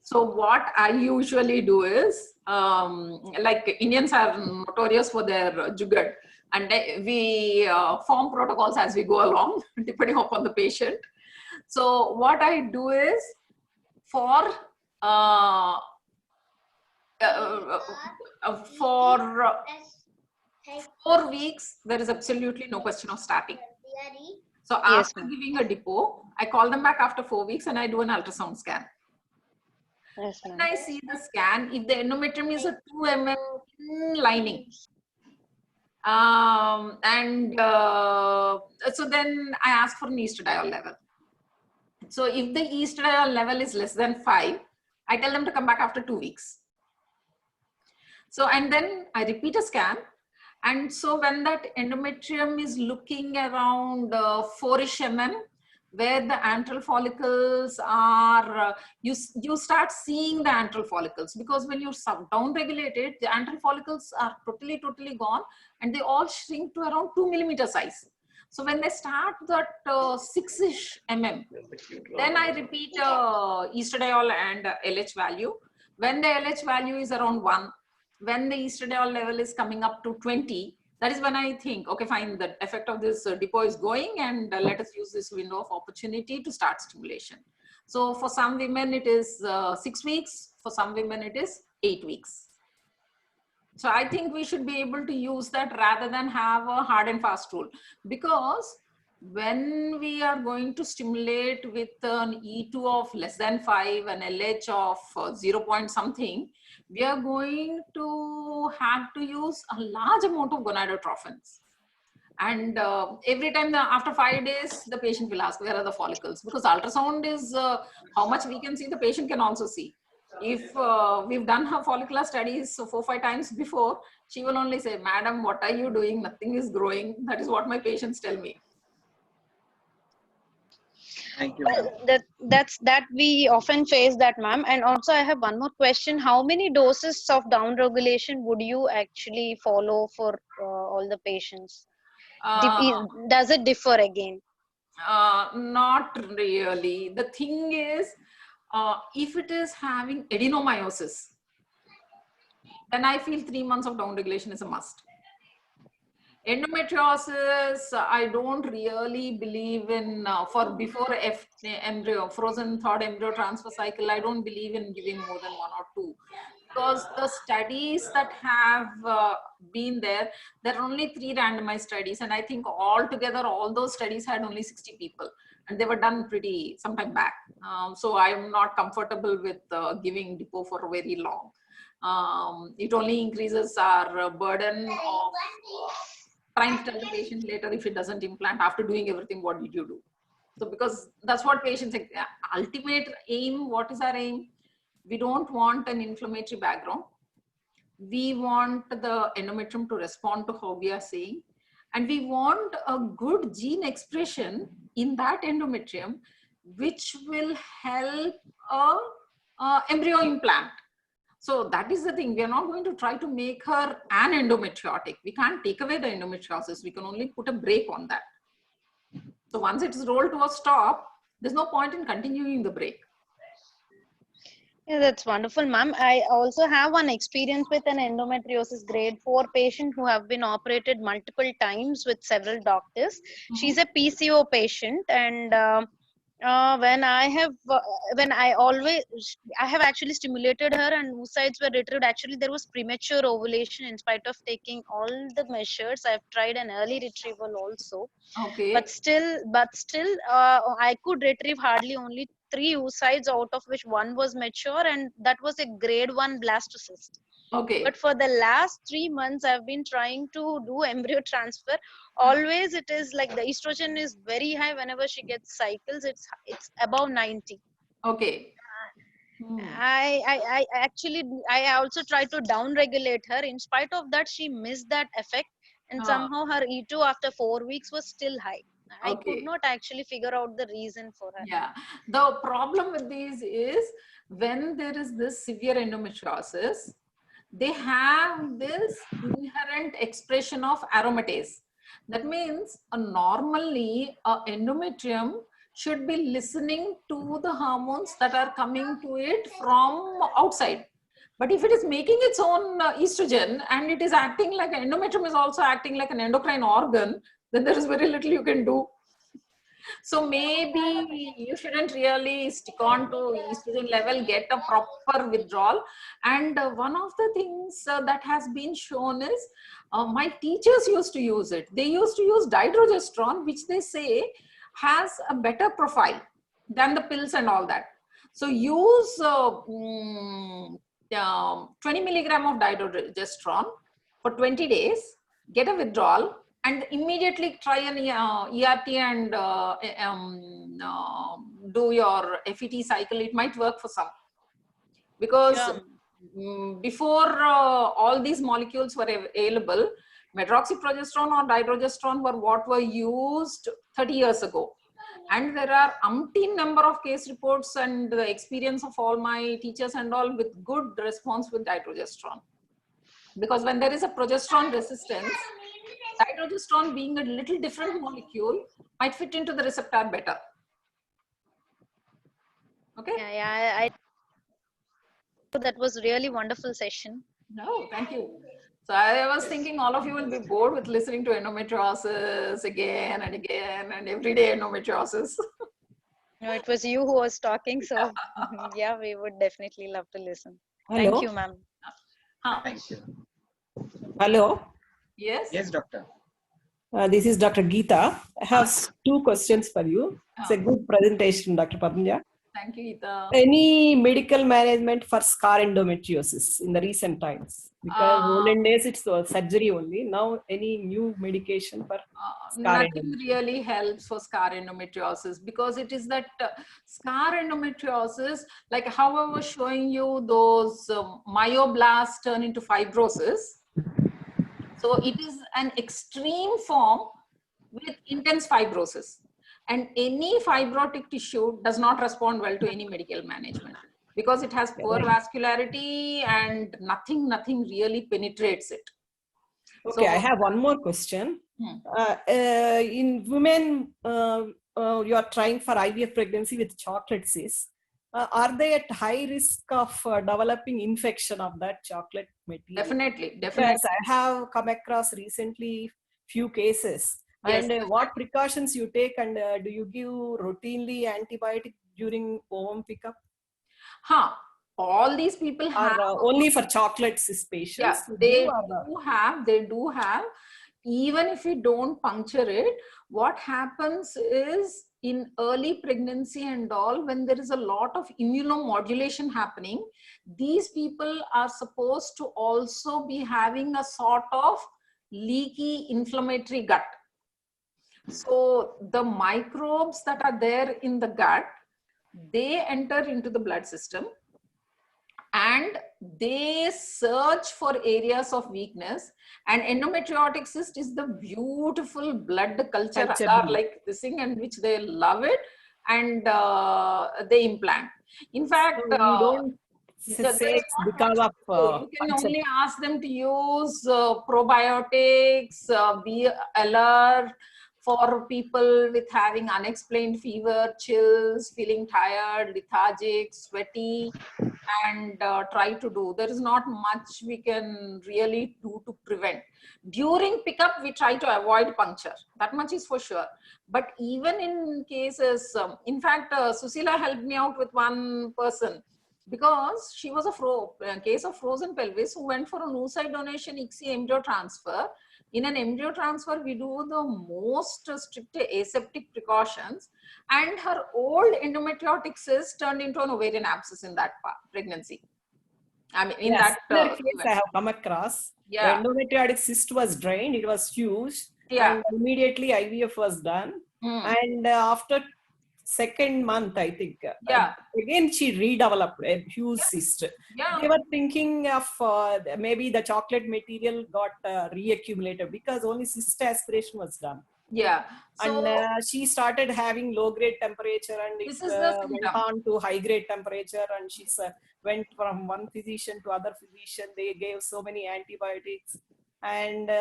So what I usually do is, like Indians are notorious for their jugaad, and we form protocols as we go along, depending upon the patient. So what I do is, for 4 weeks, there is absolutely no question of starting. So after giving a depot, I call them back after 4 weeks and I do an ultrasound scan. Yes, when I see the scan, if the endometrium is a 2 mm lining, so then I ask for an estradiol level. So if the estradiol level is less than 5, I tell them to come back after 2 weeks. So, and then I repeat a scan. And so when that endometrium is looking around 4-ish mm, where the antral follicles are, you start seeing the antral follicles, because when you're down regulated, the antral follicles are totally gone, and they all shrink to around 2 mm size. So when they start that 6-ish mm, then I repeat estradiol and LH value. When the LH value is around 1, when the estradiol level is coming up to 20, that is when I think, okay, fine, the effect of this depot is going, and let us use this window of opportunity to start stimulation. So for some women, it is 6 weeks. For some women, it is 8 weeks. So I think we should be able to use that rather than have a hard and fast rule, because when we are going to stimulate with an E2 of less than 5 and LH of 0 point something, we are going to have to use a large amount of gonadotrophins. And every time after 5 days, the patient will ask, where are the follicles? Because ultrasound is how much we can see, the patient can also see. If we've done her follicular studies 4-5 times before, she will only say, madam, what are you doing? Nothing is growing. That is what my patients tell me. Thank you. Well, that we often face that, ma'am. And also I have one more question. How many doses of down regulation would you actually follow for all the patients? Does it differ again? Not really. The thing is, if it is having adenomyosis, then I feel 3 months of down regulation is a must. Endometriosis, I don't really believe in, for before embryo, frozen third embryo transfer cycle, I don't believe in giving more than 1 or 2. Because the studies that have been there are only 3 randomized studies. And I think altogether, all those studies had only 60 people. And they were done pretty sometime back. So I'm not comfortable with giving depot for very long. It only increases our burden of trying to tell the patient later, if it doesn't implant, after doing everything, what did you do? So because that's what patients think. Ultimate aim, what is our aim? We don't want an inflammatory background. We want the endometrium to respond to how we are saying. And we want a good gene expression in that endometrium, which will help a embryo implant. So that is the thing. We are not going to try to make her an endometriotic. We can't take away the endometriosis. We can only put a brake on that. So once it is rolled to a stop, there's no point in continuing the brake. Yeah, that's wonderful, ma'am. I also have one experience with an endometriosis grade 4 patient who have been operated multiple times with several doctors. She's a PCO patient, and when I have actually stimulated her and oocytes were retrieved. Actually, there was premature ovulation in spite of taking all the measures. I've tried an early retrieval also, Okay. but still, I could retrieve hardly only 3 oocytes, out of which 1 was mature, and that was a grade 1 blastocyst. Okay. But for the last 3 months, I've been trying to do embryo transfer. Always it is like the estrogen is very high whenever she gets cycles. It's above 90. Okay. I also tried to down regulate her. In spite of that, she missed that effect, and somehow her E2 after 4 weeks was still high. I could not actually figure out the reason for her. Yeah, the problem with these is when there is this severe endometriosis, they have this inherent expression of aromatase. That means normally endometrium should be listening to the hormones that are coming to it from outside. But if it is making its own estrogen and it is acting like endometrium is also acting like an endocrine organ, then there is very little you can do. So maybe you shouldn't really stick on to estrogen level, get a proper withdrawal. And one of the things that has been shown is my teachers used to use it. They used to use dydrogesterone, which they say has a better profile than the pills and all that. So use 20 milligram of dydrogesterone for 20 days, get a withdrawal, and immediately try an ERT and do your FET cycle. It might work for some. Because before all these molecules were available, medroxyprogesterone or dydrogesterone were what were used 30 years ago. And there are umpteen number of case reports and the experience of all my teachers and all with good response with dydrogesterone. Because when there is a progesterone resistance, dydrogesterone being a little different molecule might fit into the receptor better. Okay. Yeah, that was really wonderful session. No, thank you. So I was thinking all of you will be bored with listening to endometriosis again and again and everyday endometriosis. No, it was you who was talking, so yeah, we would definitely love to listen. Hello. Thank you, ma'am. Thank you. Hello. Yes. Yes, doctor. This is Dr. Geeta. I have 2 questions for you. It's a good presentation, Dr. Padmja. Thank you, Geeta. Any medical management for scar endometriosis in the recent times? Because olden days it's surgery only. Now any new medication for scar nothing really helps for scar endometriosis, because it is that scar endometriosis, like how I was showing you those myoblasts turn into fibrosis. So it is an extreme form with intense fibrosis. And any fibrotic tissue does not respond well to any medical management because it has poor vascularity and nothing really penetrates it. Okay, so, I have one more question. In women, you are trying for IVF pregnancy with chocolate cysts. Are they at high risk of developing infection of that chocolate material? Definitely. Yes, I have come across recently few cases. Yes. And what precautions you take, and do you give routinely antibiotic during ovum pickup? All these people have only for chocolate cyst patients. Yeah, they do have. Even if we don't puncture it, what happens is in early pregnancy and all, when there is a lot of immunomodulation happening, these people are supposed to also be having a sort of leaky inflammatory gut. So the microbes that are there in the gut, they enter into the blood system and they search for areas of weakness. And endometriotic cyst is the beautiful blood culture agar, like this thing, and which they love it, and they implant. In fact, So you don't say it's because of you can only ask them to use probiotics, be alert for people with having unexplained fever, chills, feeling tired, lethargic, sweaty, and try to do. There is not much we can really do to prevent. During pickup, we try to avoid puncture. That much is for sure. But even in cases, in fact, Susila helped me out with one person because she was a case of frozen pelvis who went for an oocyte donation ICSI embryo transfer. In an embryo transfer, we do the most strict aseptic precautions, and her old endometriotic cyst turned into an ovarian abscess in that pregnancy. I mean, in that case I have come across. Yeah. The endometriotic cyst was drained, it was huge, Yeah. and immediately IVF was done. And after second month, I think, again she redeveloped a huge cyst. They were thinking of maybe the chocolate material got reaccumulated because only cyst aspiration was done. Yeah. So, and she started having low grade temperature, and it went on to high grade temperature, and she went from one physician to other physician. They gave so many antibiotics, and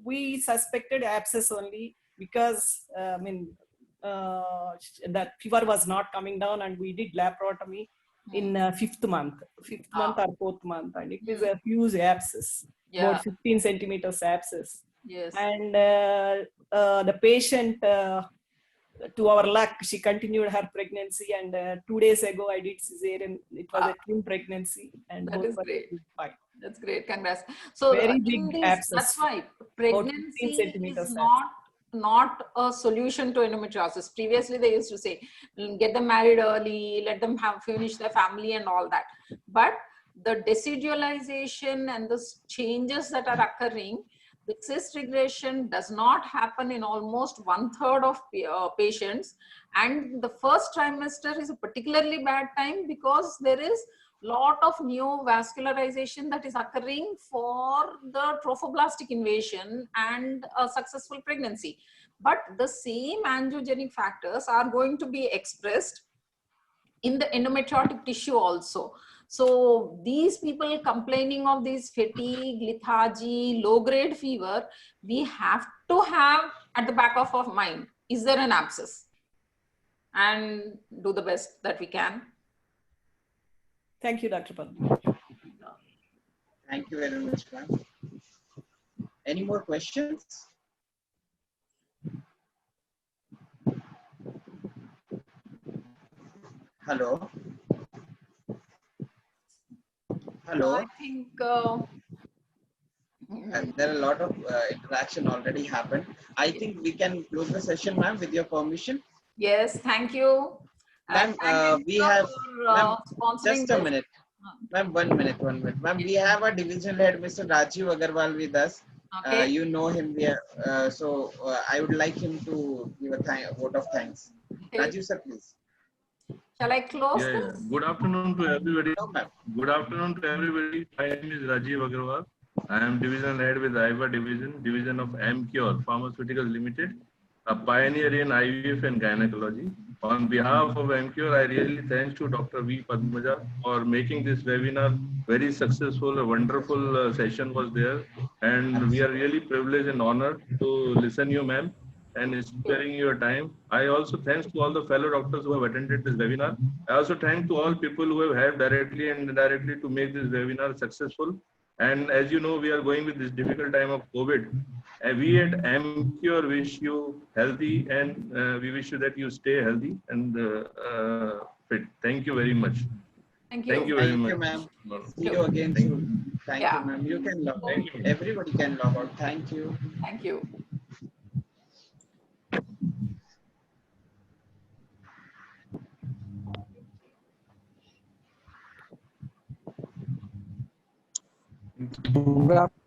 we suspected abscess only because that fever was not coming down, and we did laparotomy in fifth month or fourth month, and it was a huge abscess, about 15 centimeters abscess. Yes. And the patient, to our luck, she continued her pregnancy, and 2 days ago I did cesarean. It was a twin pregnancy, and that is great. Fine. That's great. Congrats. So very big abscess. That's why pregnancy is not a solution to endometriosis. Previously, they used to say, get them married early, let them finish their family and all that. But the decidualization and the changes that are occurring, the cyst regression does not happen in almost 1/3 of patients. And the first trimester is a particularly bad time because there is lot of neovascularization that is occurring for the trophoblastic invasion and a successful pregnancy. But the same angiogenic factors are going to be expressed in the endometriotic tissue also. So these people complaining of this fatigue, lethargy, low-grade fever, we have to have at the back of our mind, is there an abscess? And do the best that we can. Thank you, Dr. Pal. Thank you very much, ma'am. Any more questions? Hello? Hello? I think there are a lot of interaction already happened. I think we can close the session, ma'am, with your permission. Yes, thank you. Ma'am, we have just a minute. Ma'am, 1 minute. Ma'am, we have a division head, Mr. Rajiv Agarwal, with us. Okay. You know him. So I would like him to give a vote of thanks. Okay. Rajiv, sir, please. Shall I close this? Yeah. Good afternoon to everybody. No, good afternoon to everybody. My name is Rajiv Agarwal. I am division head with IVA division of Amcure Pharmaceuticals Limited, a pioneer in IVF and gynecology. On behalf of Amcure, I really thanks to Dr. V. Padmaja for making this webinar very successful. A wonderful session was there, and we are really privileged and honored to listen you, ma'am, and sparing your time. I also thanks to all the fellow doctors who have attended this webinar. I also thank to all people who have helped directly and indirectly to make this webinar successful. And as you know, we are going with this difficult time of COVID. We at Amcure wish you healthy, and we wish you that you stay healthy and fit. Thank you very much. Thank you. Thank you very much. Thank you, ma'am. See you again soon. Thank you, ma'am. You can log out. Everybody can log out. Thank you. Thank you. Good afternoon.